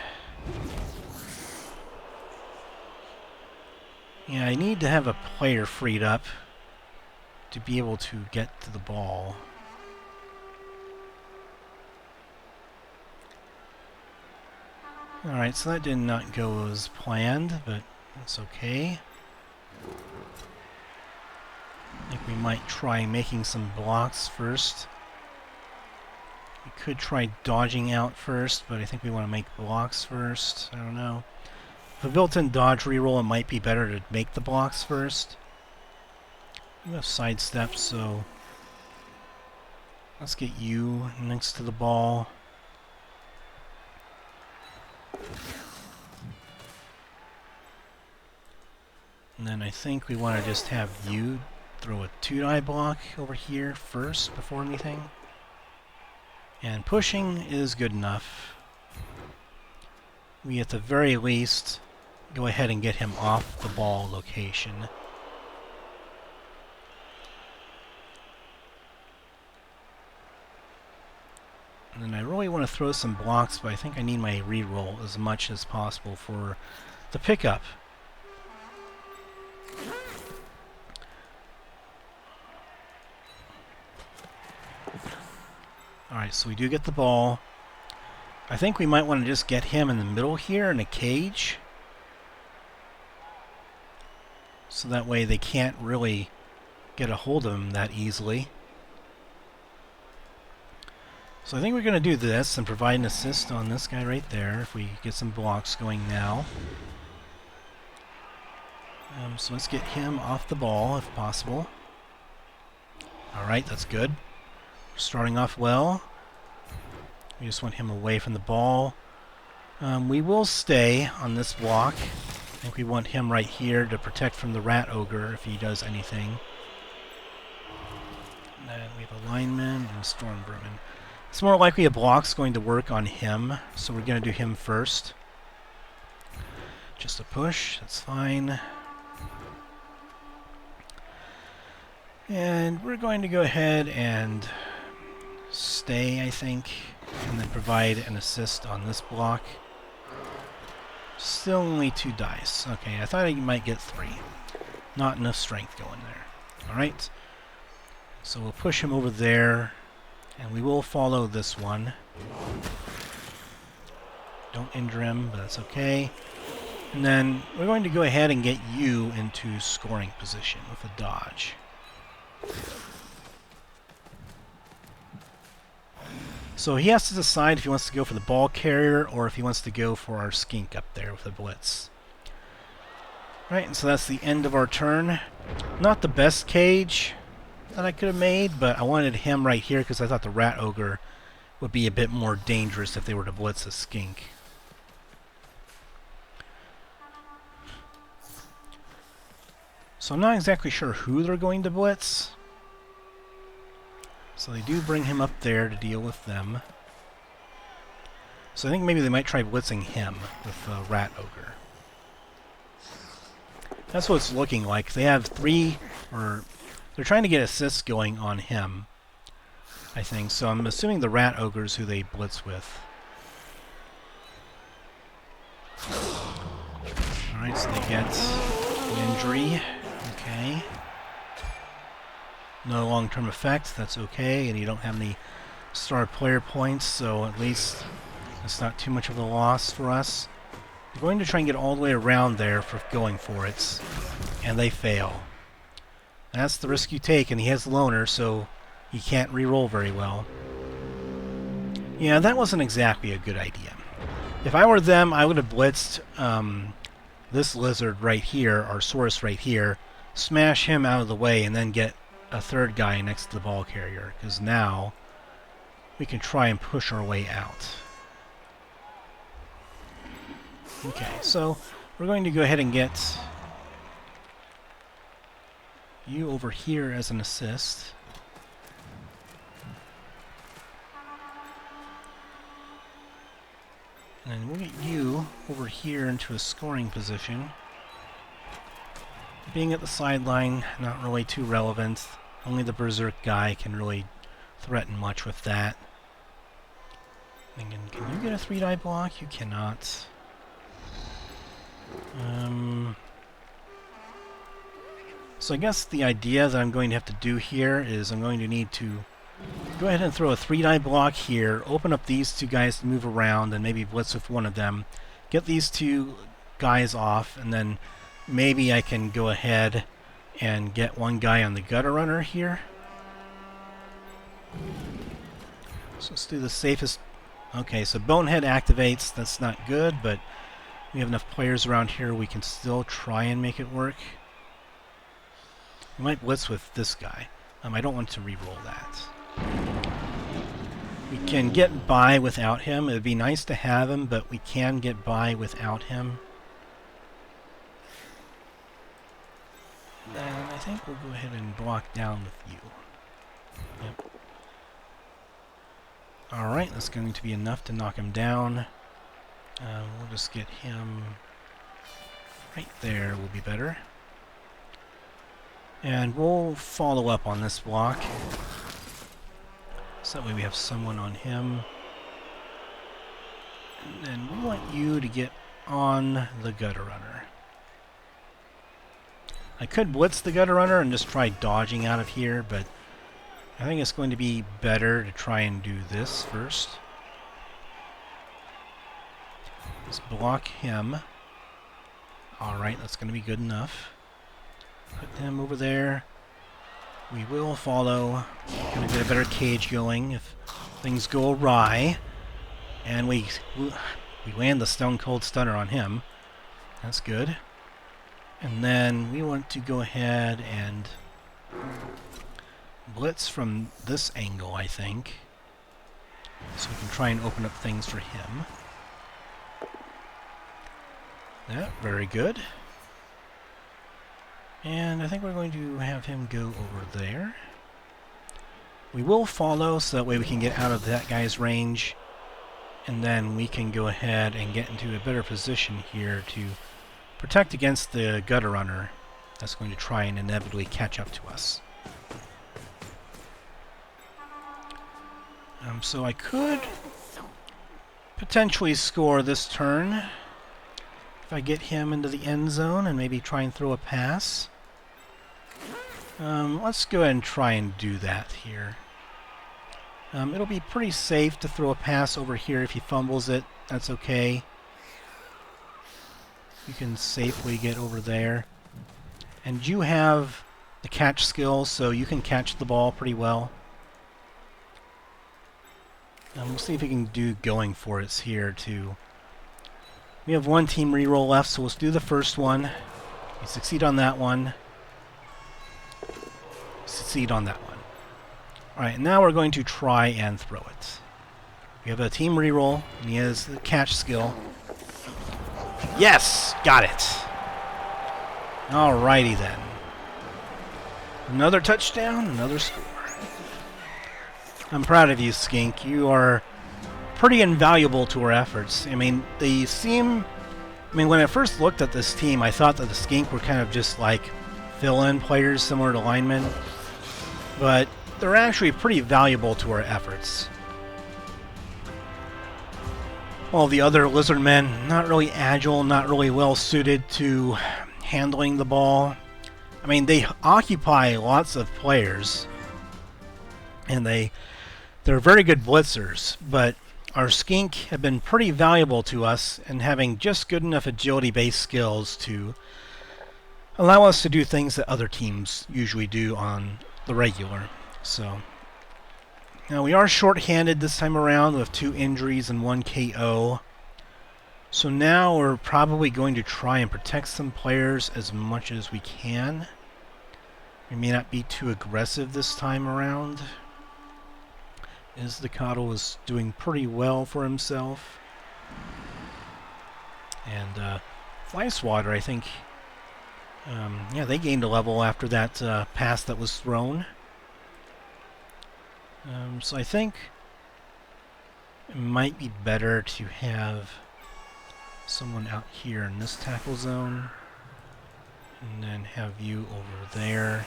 Yeah, I need to have a player freed up to be able to get to the ball. Alright, so that did not go as planned, but that's okay. I think we might try making some blocks first. We could try dodging out first, but I think we want to make blocks first. I don't know. With a built-in dodge reroll, it might be better to make the blocks first. You have sidestep, so let's get you next to the ball. And then I think we want to just have you throw a 2-die block over here first before anything. And pushing is good enough. We at the very least go ahead and get him off the ball location. And then I really want to throw some blocks, but I think I need my reroll as much as possible for the pickup. Alright, so we do get the ball. I think we might want to just get him in the middle here in a cage. So that way they can't really get a hold of him that easily. So I think we're going to do this and provide an assist on this guy right there if we get some blocks going now. So let's get him off the ball if possible. Alright, that's good. We're starting off well. We just want him away from the ball. We will stay on this block. I think we want him right here to protect from the rat ogre if he does anything. And then we have a lineman and a storm vermin. It's more likely a block's going to work on him, so we're going to do him first. Just a push, that's fine. And we're going to go ahead and stay, I think, and then provide an assist on this block. Still only 2 dice. Okay, I thought I might get 3. Not enough strength going there. Alright. So we'll push him over there, and we will follow this one. Don't injure him, but that's okay. And then we're going to go ahead and get you into scoring position with a dodge. So he has to decide if he wants to go for the ball carrier or if he wants to go for our skink up there with a blitz. Right, and so that's the end of our turn. Not the best cage. that I could have made, but I wanted him right here because I thought the Rat Ogre would be a bit more dangerous if they were to blitz a Skink. So I'm not exactly sure who they're going to blitz. So they do bring him up there to deal with them. So I think maybe they might try blitzing him with the Rat Ogre. That's what it's looking like. They have three, or they're trying to get assists going on him, I think. So I'm assuming the Rat Ogre is who they blitz with. Alright, so they get an injury. Okay. No long-term effect, that's okay, and you don't have any star player points, so at least it's not too much of a loss for us. They're going to try and get all the way around there for going for it, and they fail. That's the risk you take, and he has Loner, so he can't re-roll very well. Yeah, that wasn't exactly a good idea. If I were them, I would have blitzed this lizard right here, or Saurus right here, smash him out of the way, and then get a third guy next to the ball carrier, because now we can try and push our way out. Okay, so we're going to go ahead and get you over here as an assist. And we'll get you over here into a scoring position. Being at the sideline, not really too relevant. Only the Berserk guy can really threaten much with that. Thinking, can you get a 3-die block? You cannot. So I guess the idea that I'm going to have to do here is I'm going to need to go ahead and throw a 3-die block here, open up these two guys to move around, and maybe blitz with one of them. Get these two guys off, and then maybe I can go ahead and get one guy on the Gutter Runner here. So let's do the safest. Okay, so Bonehead activates. That's not good, but we have enough players around here we can still try and make it work. We might blitz with this guy. I don't want to re-roll that. We can get by without him. It would be nice to have him, but we can get by without him. And I think we'll go ahead and block down with you. Yep. Alright, that's going to be enough to knock him down. We'll just get him right there, will be better. And we'll follow up on this block. So that way we have someone on him. And then we want you to get on the Gutter Runner. I could blitz the Gutter Runner and just try dodging out of here, but I think it's going to be better to try and do this first. Let's block him. Alright, that's going to be good enough. Put him over there. We will follow. Going to get a better cage going if things go awry. And we land the Stone Cold Stunner on him. That's good. And then we want to go ahead and blitz from this angle, I think. So we can try and open up things for him. Yeah, very good. And I think we're going to have him go over there. We will follow, so that way we can get out of that guy's range. And then we can go ahead and get into a better position here to protect against the Gutter Runner that's going to try and inevitably catch up to us. So I could potentially score this turn if I get him into the end zone and maybe try and throw a pass. Let's go ahead and try and do that here. It'll be pretty safe to throw a pass over here. If he fumbles it, that's okay. You can safely get over there. And you have the catch skill, so you can catch the ball pretty well. We'll see if we can do going for it here, too. We have one team reroll left, so let's do the first one. We succeed on that one. Succeed on that one. Alright, now we're going to try and throw it. We have a team reroll, and he has the catch skill. Yes! Got it! Alrighty then. Another touchdown, another score. I'm proud of you, Skink. You are pretty invaluable to our efforts. I mean, they seem... I mean, when I first looked at this team, I thought that the Skink were kind of just like fill-in players similar to linemen. But they're actually pretty valuable to our efforts. While the other Lizardmen, not really agile, not really well suited to handling the ball. I mean, they occupy lots of players, and they're very good blitzers, but our Skink have been pretty valuable to us in having just good enough agility-based skills to allow us to do things that other teams usually do on the regular. So now we are short-handed this time around with 2 injuries and 1 KO. So now we're probably going to try and protect some players as much as we can. We may not be too aggressive this time around. Iztacotol is doing pretty well for himself. And Swatter, I think, yeah, they gained a level after that pass that was thrown. So I think it might be better to have someone out here in this tackle zone, and then have you over there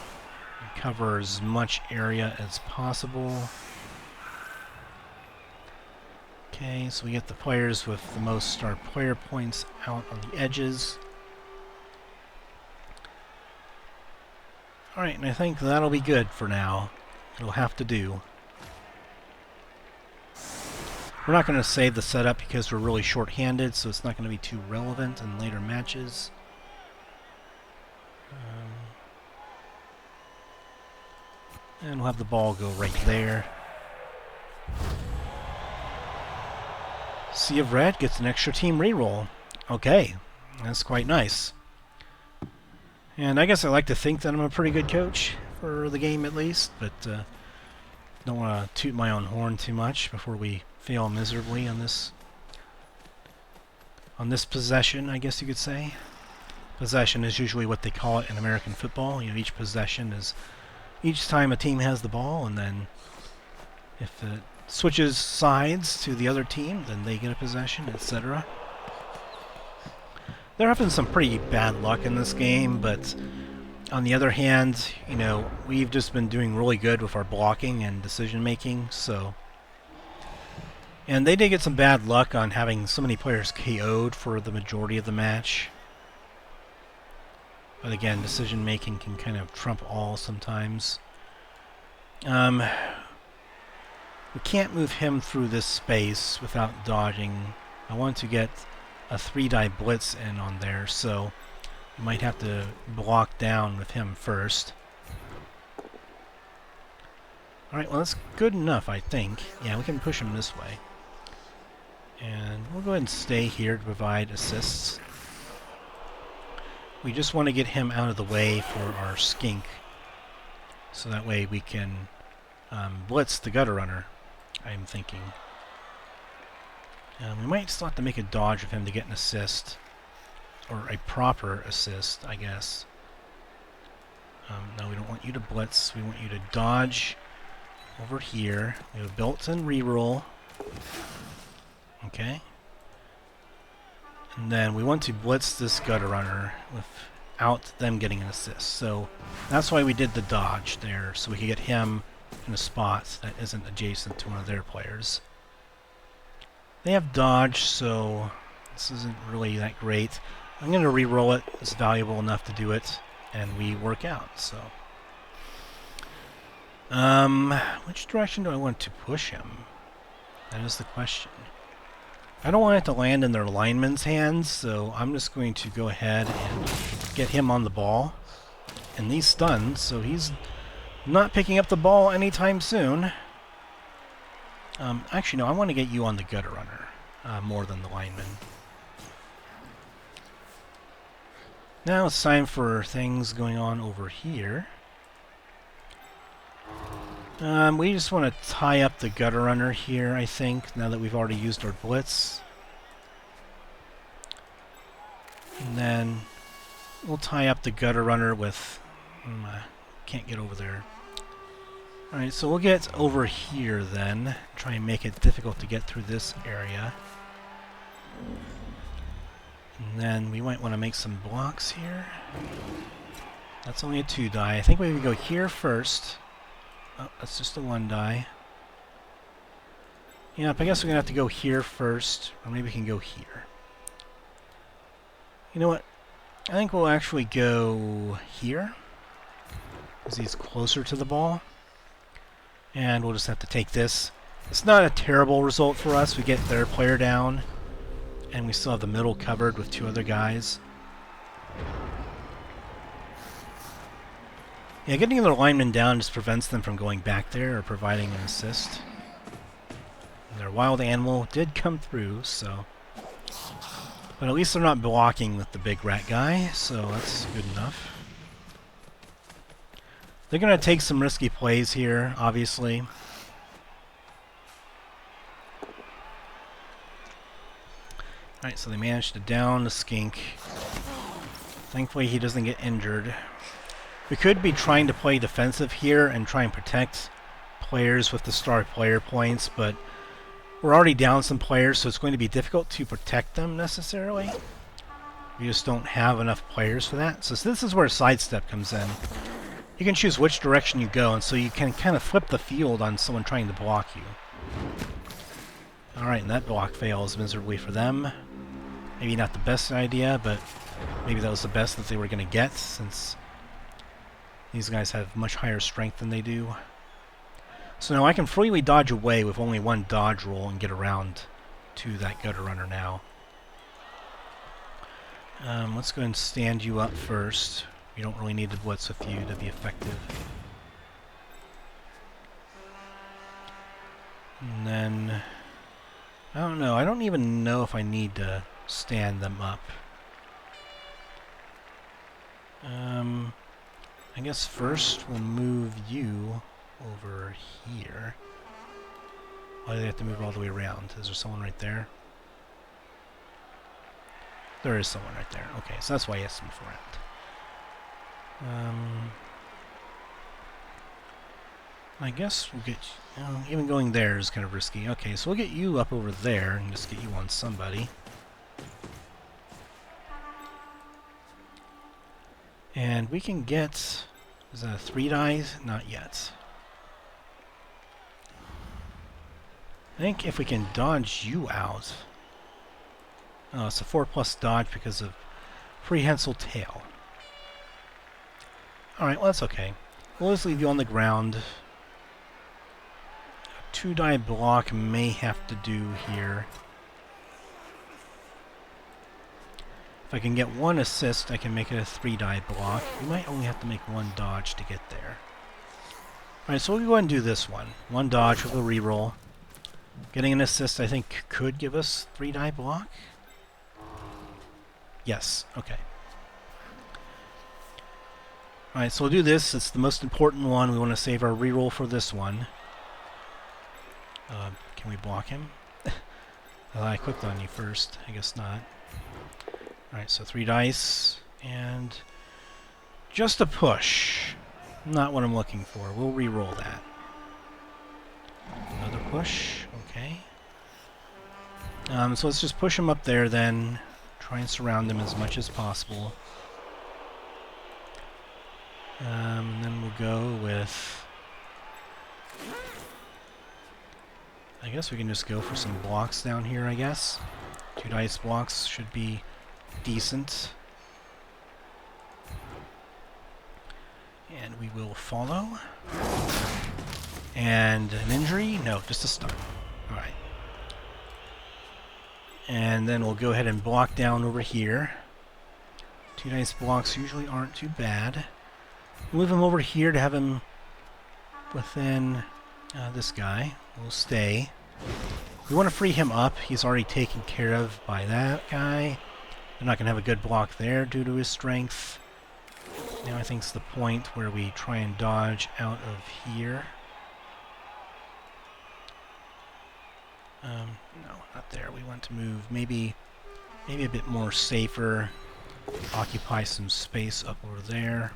and cover as much area as possible. Okay, so we get the players with the most star player points out on the edges. Alright, and I think that'll be good for now. It'll have to do. We're not going to save the setup because we're really short-handed, so it's not going to be too relevant in later matches. And we'll have the ball go right there. Sea of Red gets an extra team reroll. Okay, that's quite nice. And I guess I like to think that I'm a pretty good coach for the game at least, but don't want to toot my own horn too much before we fail miserably on this possession, I guess you could say. Possession is usually what they call it in American football. You know, each possession is each time a team has the ball, and then if it switches sides to the other team, then they get a possession, etc. There have been some pretty bad luck in this game, but on the other hand, you know, we've just been doing really good with our blocking and decision making, so... And they did get some bad luck on having so many players KO'd for the majority of the match. But again, decision making can kind of trump all sometimes. We can't move him through this space without dodging. I want to get a 3-die blitz in on there, so you might have to block down with him first. Alright, well that's good enough, I think. Yeah, we can push him this way. And we'll go ahead and stay here to provide assists. We just want to get him out of the way for our Skink, so that way we can blitz the gutter runner, I'm thinking. We might still have to make a dodge of him to get an assist, or a proper assist, I guess. No, we don't want you to blitz. We want you to dodge over here. We have a built-in reroll. Okay. And then we want to blitz this gutter runner without them getting an assist. So that's why we did the dodge there, so we could get him in a spot that isn't adjacent to one of their players. They have dodge, so this isn't really that great. I'm going to re-roll it. It's valuable enough to do it, and we work out. So, which direction do I want to push him? That is the question. I don't want it to land in their lineman's hands, so I'm just going to go ahead and get him on the ball. And he's stunned, so he's not picking up the ball anytime soon. Actually, no, I want to get you on the gutter runner more than the lineman. Now it's time for things going on over here. We just want to tie up the gutter runner here, I think, now that we've already used our blitz. And then we'll tie up the gutter runner with... can't get over there. Alright, so we'll get over here then. Try and make it difficult to get through this area. And then we might want to make some blocks here. That's only a 2 die. I think we would go here first. Oh, that's just a 1 die. Yep, I guess we're going to have to go here first. Or maybe we can go here. You know what? I think we'll actually go here, because he's closer to the ball. And we'll just have to take this. It's not a terrible result for us. We get their player down, and we still have the middle covered with 2 other guys. Yeah, getting their linemen down just prevents them from going back there or providing an assist. And their wild animal did come through, so... But at least they're not blocking with the big rat guy, so that's good enough. They're going to take some risky plays here, obviously. Alright, so they managed to down the Skink. Thankfully he doesn't get injured. We could be trying to play defensive here and try and protect players with the star player points, but we're already down some players, so it's going to be difficult to protect them necessarily. We just don't have enough players for that. So this is where sidestep comes in. You can choose which direction you go, and so you can kind of flip the field on someone trying to block you. Alright, and that block fails miserably for them. Maybe not the best idea, but maybe that was the best that they were going to get, since these guys have much higher strength than they do. So now I can freely dodge away with only 1 dodge roll and get around to that gutter runner now. Let's go ahead and stand you up first. You don't really need to blitz with you to be effective. And then... I don't know. I don't even know if I need to stand them up. I guess first we'll move you over here. Why do they have to move all the way around? Is there someone right there? There is someone right there. Okay, so that's why he has to move around. I guess we'll get... even going there is kind of risky. Okay, so we'll get you up over there and just get you on somebody. And we can get... Is that a 3 dice? Not yet. I think if we can dodge you out... Oh, it's a 4+ dodge because of prehensile tail. Alright, well that's okay. We'll just leave you on the ground. A 2 die block may have to do here. If I can get 1 assist, I can make it a 3 die block. You might only have to make 1 dodge to get there. Alright, so we'll go ahead and do this one. 1 dodge with a reroll. Getting an assist, I think, could give us 3 die block. Yes, okay. Alright, so we'll do this. It's the most important one. We want to save our reroll for this one. Can we block him? I clicked on you first. I guess not. Alright, so 3 dice. And just a push. Not what I'm looking for. We'll reroll that. Another push. Okay. So let's just push him up there then. Try and surround him as much as possible. Then we'll go with... I guess we can just go for some blocks down here, I guess. 2 dice blocks should be decent. And we will follow. And an injury? No, just a stun. Alright. And then we'll go ahead and block down over here. 2 dice blocks usually aren't too bad. Move him over here to have him within this guy. We'll stay. We want to free him up. He's already taken care of by that guy. They're not going to have a good block there due to his strength. Now I think it's the point where we try and dodge out of here. No, not there. We want to move maybe a bit more safer. Occupy some space up over there.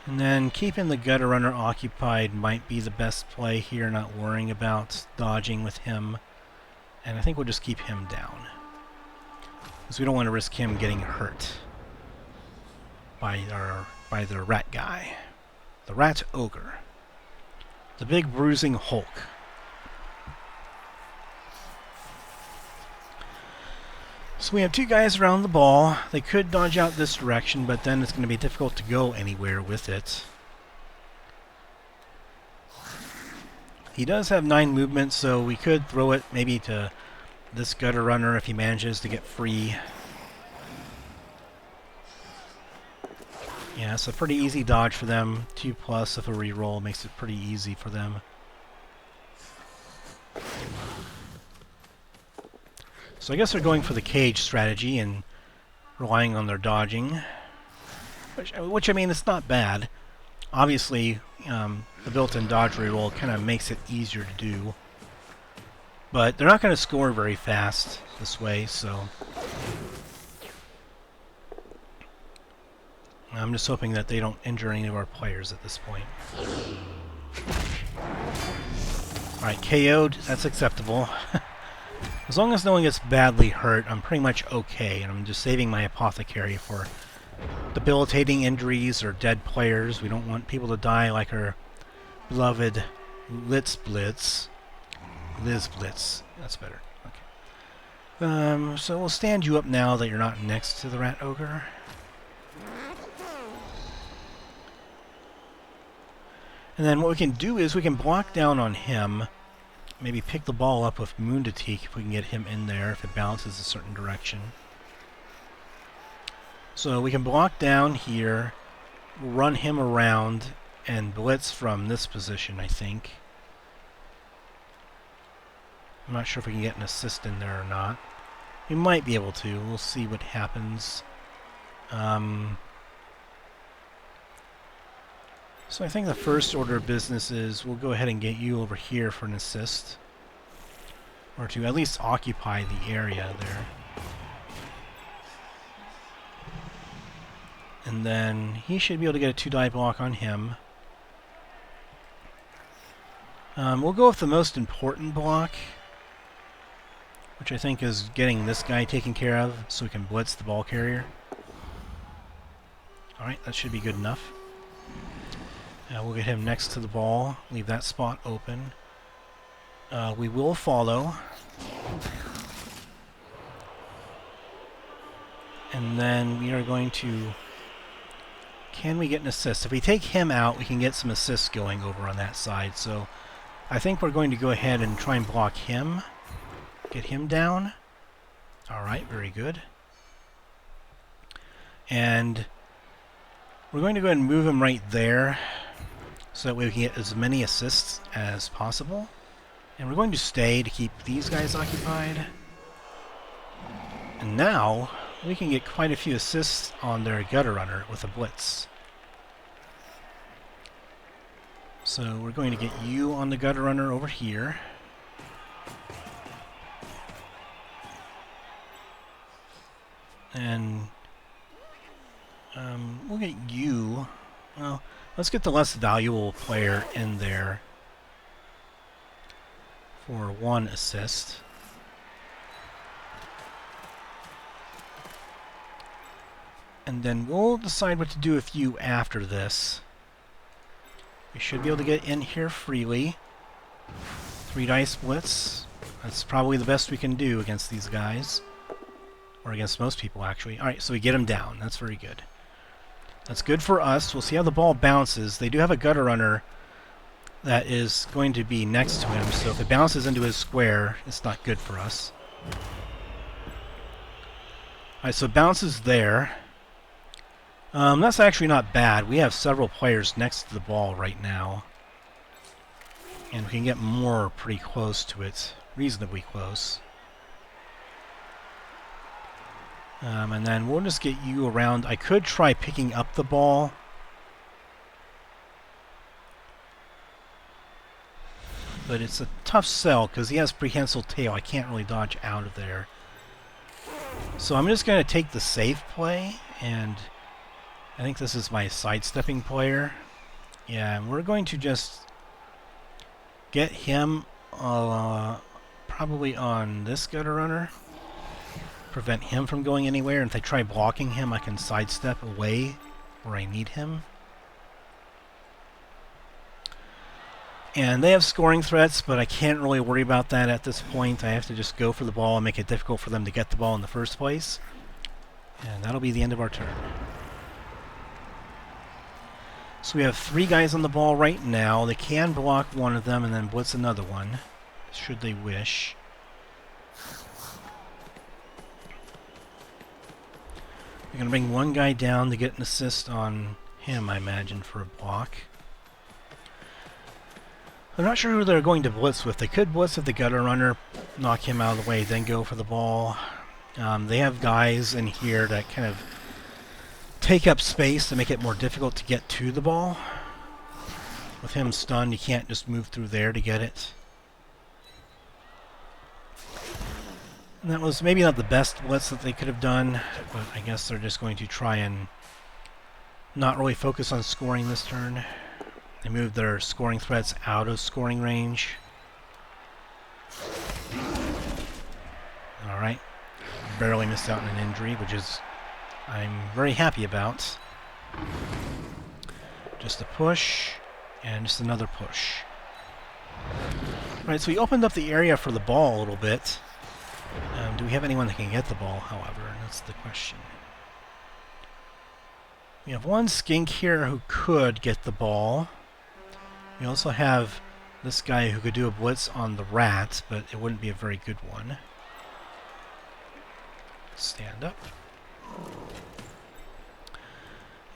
And then keeping the Gutter Runner occupied might be the best play here, not worrying about dodging with him. And I think we'll just keep him down, because we don't want to risk him getting hurt by the rat guy. The rat ogre. The big bruising Hulk. So we have two guys around the ball. They could dodge out this direction, but then it's going to be difficult to go anywhere with it. He does have 9 movement, so we could throw it maybe to this Gutter Runner if he manages to get free. Yeah, it's a pretty easy dodge for them. 2+ of a reroll makes it pretty easy for them. So I guess they're going for the cage strategy and relying on their dodging, which I mean, it's not bad. Obviously, the built-in dodge reroll kind of makes it easier to do, but they're not going to score very fast this way, so I'm just hoping that they don't injure any of our players at this point. Alright, KO'd. That's acceptable. As long as no one gets badly hurt, I'm pretty much okay, and I'm just saving my apothecary for debilitating injuries or dead players. We don't want people to die like our beloved Lizblitz. That's better. Okay. So we'll stand you up now that you're not next to the rat ogre. And then what we can do is we can block down on him. Maybe pick the ball up with Munditeek if we can get him in there, if it bounces a certain direction. So we can block down here, run him around, and blitz from this position, I think. I'm not sure if we can get an assist in there or not. We might be able to. We'll see what happens. So I think the first order of business is we'll go ahead and get you over here for an assist, or to at least occupy the area there. And then he should be able to get a 2-die block on him. We'll go with the most important block, which I think is getting this guy taken care of so we can blitz the ball carrier. Alright, that should be good enough. We'll get him next to the ball, leave that spot open. We will follow. And then we are going to... Can we get an assist? If we take him out, we can get some assists going over on that side. So I think we're going to go ahead and try and block him. Get him down. Alright, very good. And we're going to go ahead and move him right there, so that way we can get as many assists as possible. And we're going to stay to keep these guys occupied. And now we can get quite a few assists on their Gutter Runner with a blitz. So we're going to get you on the Gutter Runner over here. And we'll get you... Well, let's get the less valuable player in there for 1 assist. And then we'll decide what to do with you after this. We should be able to get in here freely. 3-dice blitz. That's probably the best we can do against these guys. Or against most people, actually. Alright, so we get him down. That's very good. That's good for us. We'll see how the ball bounces. They do have a Gutter Runner that is going to be next to him, so if it bounces into his square, it's not good for us. Alright, so it bounces there. That's actually not bad. We have several players next to the ball right now. And we can get more pretty close to it. Reasonably close. And then we'll just get you around. I could try picking up the ball. but it's a tough sell because he has prehensile tail. I can't really dodge out of there. So I'm just going to take the safe play, and I think this is my sidestepping player. Yeah, and we're going to just get him probably on this gutter runner. Prevent him from going anywhere. And if they try blocking him, I can sidestep away where I need him. And they have scoring threats, but I can't really worry about that at this point. I have to just go for the ball and make it difficult for them to get the ball in the first place. And that'll be the end of our turn. So we have 3 guys on the ball right now. They can block one of them and then blitz another one, should they wish. We're going to bring one guy down to get an assist on him, I imagine, for a block. I'm not sure who they're going to blitz with. They could blitz with the gutter runner, knock him out of the way, then go for the ball. They have guys in here that kind of take up space to make it more difficult to get to the ball. With him stunned, you can't just move through there to get it. And that was maybe not the best blitz that they could have done, but I guess they're just going to try and not really focus on scoring this turn. They moved their scoring threats out of scoring range. Alright. Barely missed out on an injury, which is I'm very happy about. Just a push, and just another push. Alright, so we opened up the area for the ball a little bit. Do we have anyone that can get the ball, however? That's the question. We have one Skink here who could get the ball. We also have this guy who could do a blitz on the rat, but it wouldn't be a very good one. Stand up.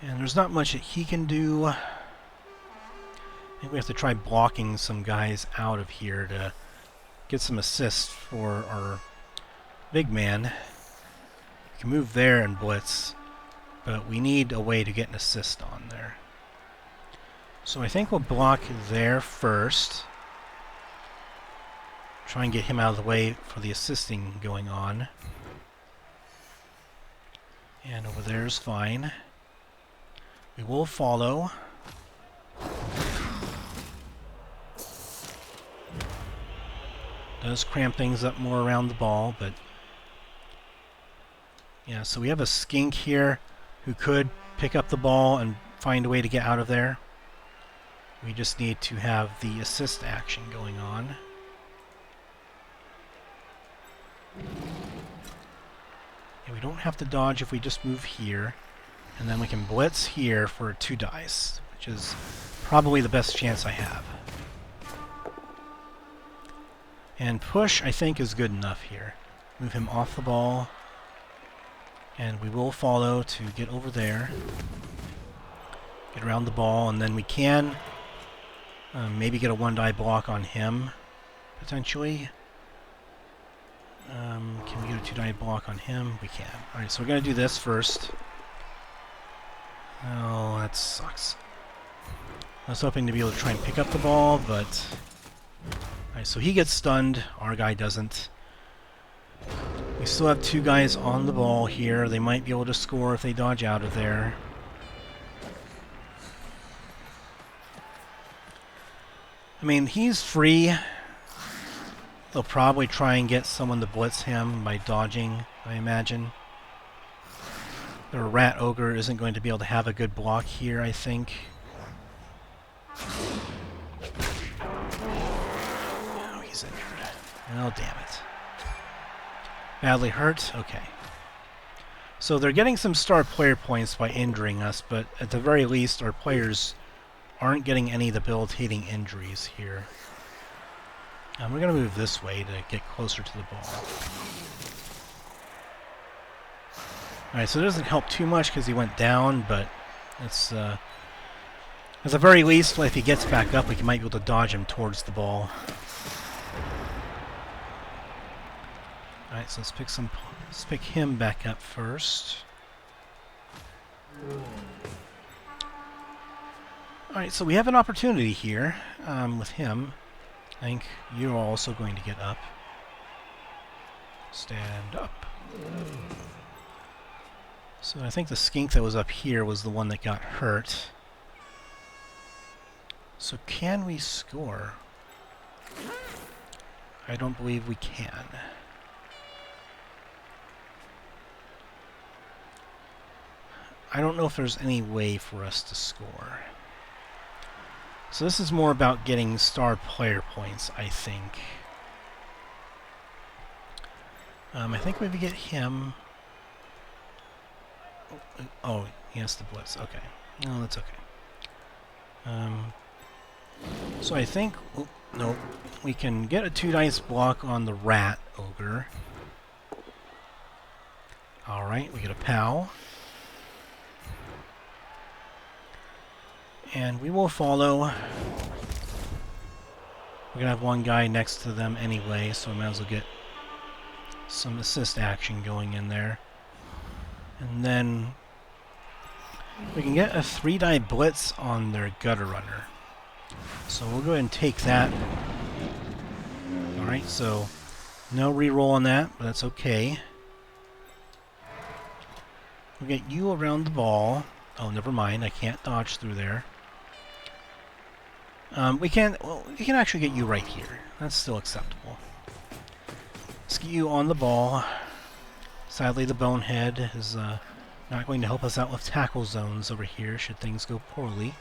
And there's not much that he can do. I think we have to try blocking some guys out of here to get some assists for our big man. We can move there and blitz, but we need a way to get an assist on there. So I think we'll block there first. Try and get him out of the way for the assisting going on. And over there is fine. We will follow. Does cramp things up more around the ball, but yeah, so we have a Skink here who could pick up the ball and find a way to get out of there. We just need to have the assist action going on. Yeah, we don't have to dodge if we just move here. And then we can blitz here for 2 dice, which is probably the best chance I have. And push, I think, is good enough here. Move him off the ball. And we will follow to get over there. Get around the ball, and then we can maybe get a 1-die block on him, potentially. Can we get a 2-die block on him? We can. Alright, so we're going to do this first. Oh, that sucks. I was hoping to be able to try and pick up the ball, but... Alright, so he gets stunned. Our guy doesn't. We still have 2 guys on the ball here. They might be able to score if they dodge out of there. I mean, he's free. They'll probably try and get someone to blitz him by dodging, I imagine. Their rat ogre isn't going to be able to have a good block here, I think. Oh, he's injured. Oh, damn it. Badly hurt? Okay. So they're getting some star player points by injuring us, but at the very least, our players aren't getting any debilitating injuries here. We're going to move this way to get closer to the ball. Alright, so it doesn't help too much because he went down, but it's, at the very least, if he gets back up, we might be able to dodge him towards the ball. Alright, so let's pick him back up first. Alright, so we have an opportunity here with him. I think you're also going to get up. Stand up. So I think the skink that was up here was the one that got hurt. So can we score? I don't believe we can. I don't know if there's any way for us to score. So this is more about getting star player points, I think. I think we get him. Oh, he has the blitz. Okay. No, that's okay. So I think... Oh, no. We can get a 2-dice block on the rat ogre. Alright, we get a POW. And we will follow. We're going to have one guy next to them anyway, so we might as well get some assist action going in there. And then we can get a 3-die blitz on their gutter runner. So we'll go ahead and take that. Alright, so no reroll on that, but that's okay. We'll get you around the ball. Oh, never mind, I can't dodge through there. We can actually get you right here. That's still acceptable. Let's get you on the ball. Sadly, the bonehead is not going to help us out with tackle zones over here should things go poorly.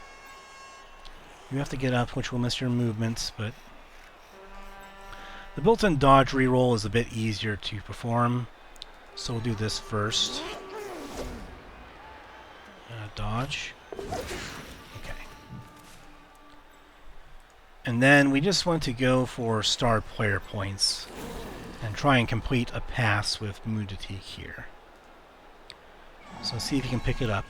You have to get up, which will miss your movements, but the built-in dodge reroll is a bit easier to perform, so we'll do this first. Dodge. Okay. And then we just want to go for star player points and try and complete a pass with Munditeek here. So see if you can pick it up.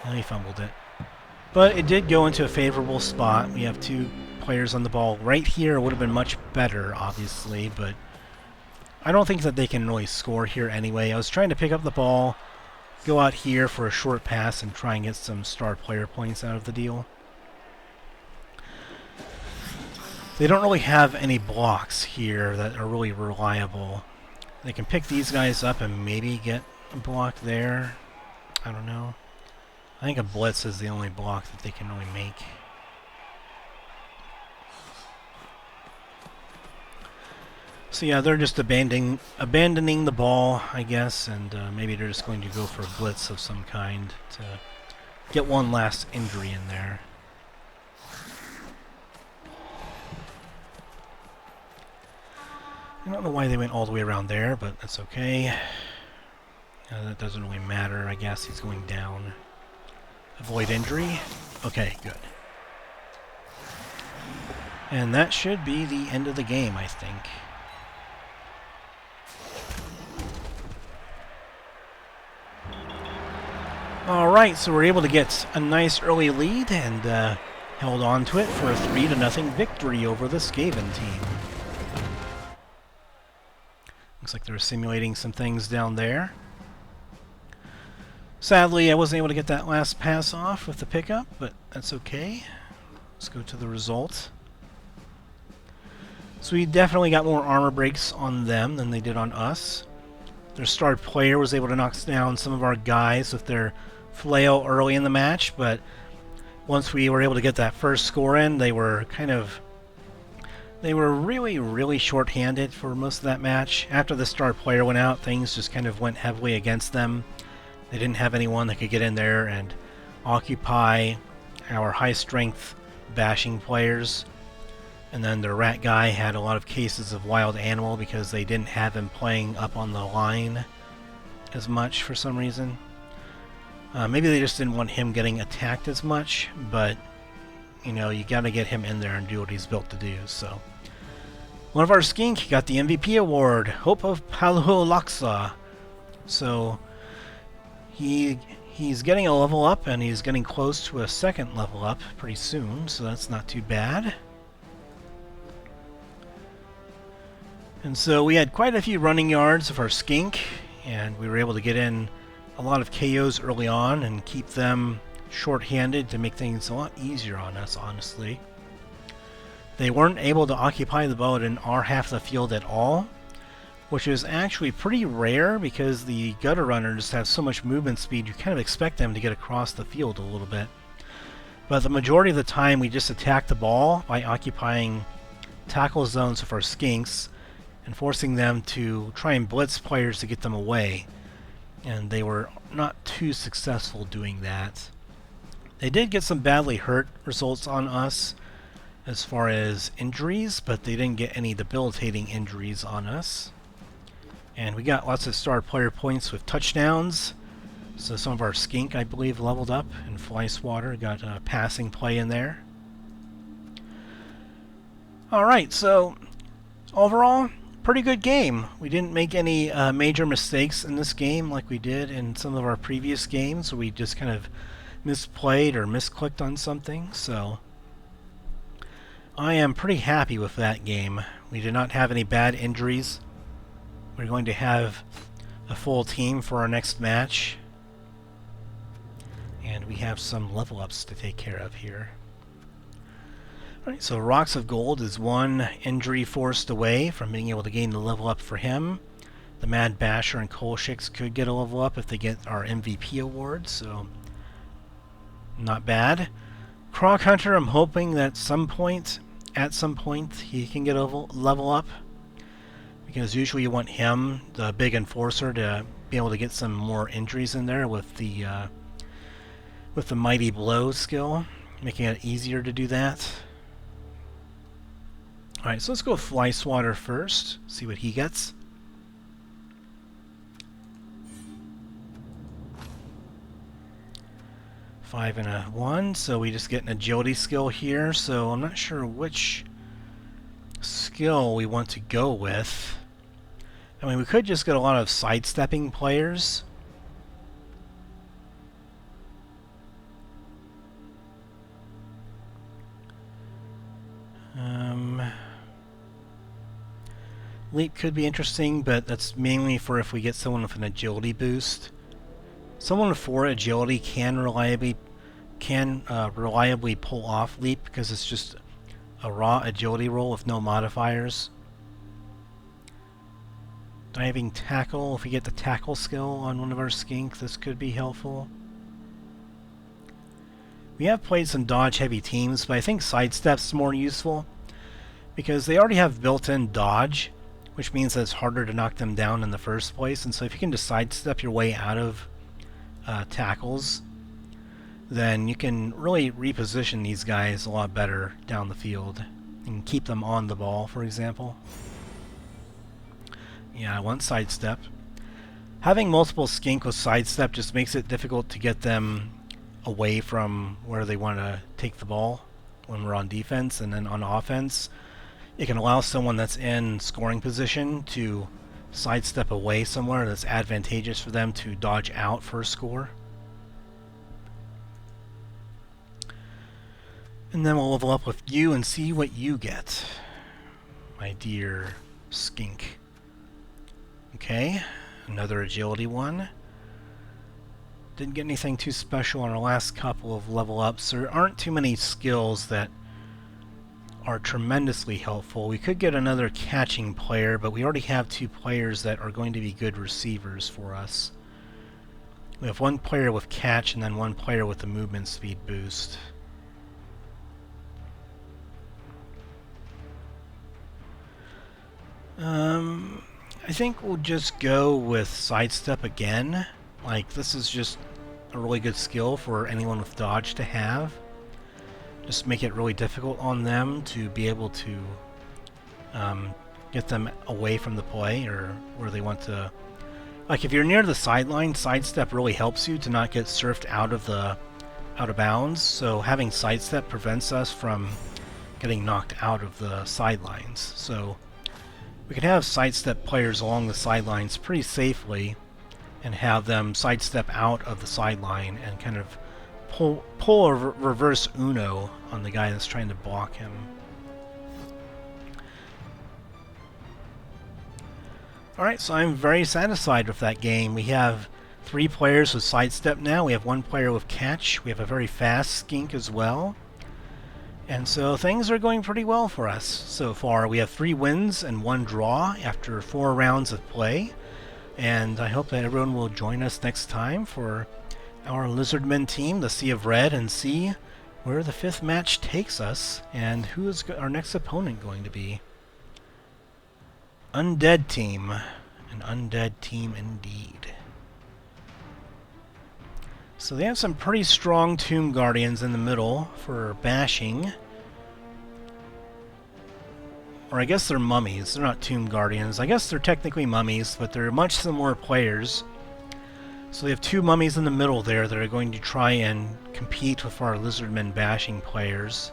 And he fumbled it. But it did go into a favorable spot. We have 2 players on the ball. Right here would have been much better, obviously, but I don't think that they can really score here anyway. I was trying to pick up the ball, go out here for a short pass, and try and get some star player points out of the deal. They don't really have any blocks here that are really reliable. They can pick these guys up and maybe get a block there. I don't know. I think a blitz is the only block that they can really make. So yeah, they're just abandoning the ball, I guess, and maybe they're just going to go for a blitz of some kind to get one last injury in there. I don't know why they went all the way around there, but that's okay. That doesn't really matter, I guess. He's going down. Avoid injury. Okay, good. And that should be the end of the game, I think. Alright, so we're able to get a nice early lead and held on to it for a 3-0 victory over the Skaven team. Looks like they're simulating some things down there. Sadly, I wasn't able to get that last pass off with the pickup, but that's okay. Let's go to the result. So we definitely got more armor breaks on them than they did on us. Their star player was able to knock down some of our guys with their flail early in the match, but once we were able to get that first score in, they were really short-handed for most of that match. After the star player went out, things just kind of went heavily against them. They didn't have anyone that could get in there and occupy our high-strength bashing players. And then the rat guy had a lot of cases of wild animal because they didn't have him playing up on the line as much for some reason. Maybe they just didn't want him getting attacked as much, but you know, you gotta get him in there and do what he's built to do, so. One of our Skink got the MVP award, Hope of Pahualaxa. So he's getting a level up, and he's getting close to a second level up pretty soon, so that's not too bad. And so we had quite a few running yards of our Skink, and we were able to get in a lot of KOs early on and keep them short-handed to make things a lot easier on us, honestly. They weren't able to occupy the boat in our half of the field at all, which is actually pretty rare because the gutter runners have so much movement speed you kind of expect them to get across the field a little bit. But the majority of the time we just attack the ball by occupying tackle zones of our skinks and forcing them to try and blitz players to get them away. And they were not too successful doing that. They did get some badly hurt results on us as far as injuries, but they didn't get any debilitating injuries on us. And we got lots of star player points with touchdowns. So some of our Skink, I believe, leveled up, and Swatter got a passing play in there. Alright, so overall, pretty good game. We didn't make any major mistakes in this game like we did in some of our previous games. We just kind of misplayed or misclicked on something, so I am pretty happy with that game. We did not have any bad injuries. We're going to have a full team for our next match. And we have some level ups to take care of here. Alright, so Rox of Gold is one injury forced away from being able to gain the level up for him. The Mad Basher and Coalshix could get a level up if they get our MVP award, so not bad. Croc Hunter, I'm hoping that at some point he can get a level up, because usually you want him, the big enforcer, to be able to get some more injuries in there with the Mighty Blow skill, making it easier to do that. Alright, so let's go Fly Swatter first, see what he gets. Five and a 1, so we just get an agility skill here, so I'm not sure which skill we want to go with. I mean, we could just get a lot of sidestepping players. Leap could be interesting, but that's mainly for if we get someone with an agility boost. Someone with 4 agility can reliably pull off Leap because it's just a raw agility roll with no modifiers. Diving Tackle, if we get the tackle skill on one of our Skink, this could be helpful. We have played some dodge heavy teams, but I think Sidestep's more useful because they already have built-in dodge, which means that it's harder to knock them down in the first place. And so if you can just sidestep your way out of tackles, then you can really reposition these guys a lot better down the field and keep them on the ball, for example. Yeah, I want sidestep. Having multiple Skink with sidestep just makes it difficult to get them away from where they want to take the ball when we're on defense. And then on offense, it can allow someone that's in scoring position to sidestep away somewhere that's advantageous for them to dodge out for a score. And then we'll level up with you and see what you get, my dear Skink. Okay, another agility one. Didn't get anything too special on our last couple of level ups. There aren't too many skills that are tremendously helpful. We could get another catching player, but we already have 2 players that are going to be good receivers for us. We have 1 player with catch and then 1 player with the movement speed boost. I think we'll just go with sidestep again. Like, this is just a really good skill for anyone with dodge to have. Just make it really difficult on them to be able to get them away from the play or where they want to. Like, if you're near the sideline, sidestep really helps you to not get surfed out of bounds. So having sidestep prevents us from getting knocked out of the sidelines. So we can have sidestep players along the sidelines pretty safely and have them sidestep out of the sideline and kind of pull a reverse Uno on the guy that's trying to block him. Alright, so I'm very satisfied with that game. We have 3 players with sidestep now. We have 1 player with catch. We have a very fast Skink as well. And so things are going pretty well for us so far. We have 3 wins and 1 draw after 4 rounds of play. And I hope that everyone will join us next time for our Lizardman team, the Sea of Red, and see where the 5th match takes us and who is our next opponent going to be. Undead team. An undead team indeed. So they have some pretty strong Tomb Guardians in the middle for bashing. Or I guess they're mummies. They're not Tomb Guardians. I guess they're technically mummies, but they're much similar players. So they have 2 mummies in the middle there that are going to try and compete with our Lizardmen bashing players.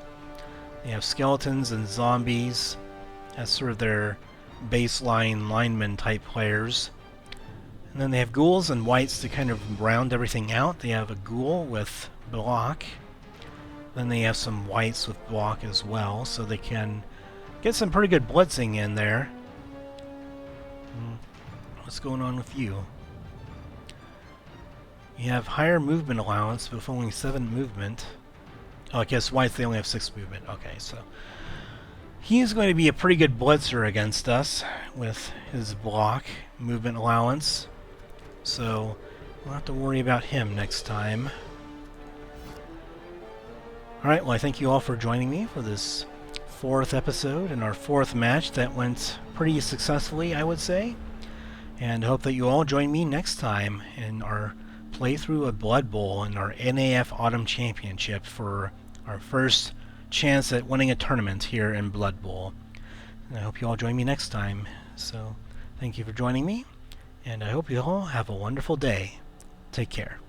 They have skeletons and zombies as sort of their baseline lineman type players. And then they have ghouls and wights to kind of round everything out. They have a ghoul with block. Then they have some wights with block as well, so they can get some pretty good blitzing in there. What's going on with you? You have higher movement allowance, but with only 7 movement. Oh, I guess wights, they only have 6 movement. Okay, so he's going to be a pretty good blitzer against us with his block movement allowance. So we'll have to worry about him next time. Alright, well I thank you all for joining me for this 4th episode and our 4th match that went pretty successfully, I would say. And I hope that you all join me next time in our playthrough of Blood Bowl in our NAF Autumn Championship for our first chance at winning a tournament here in Blood Bowl. And I hope you all join me next time. So thank you for joining me. And I hope you all have a wonderful day. Take care.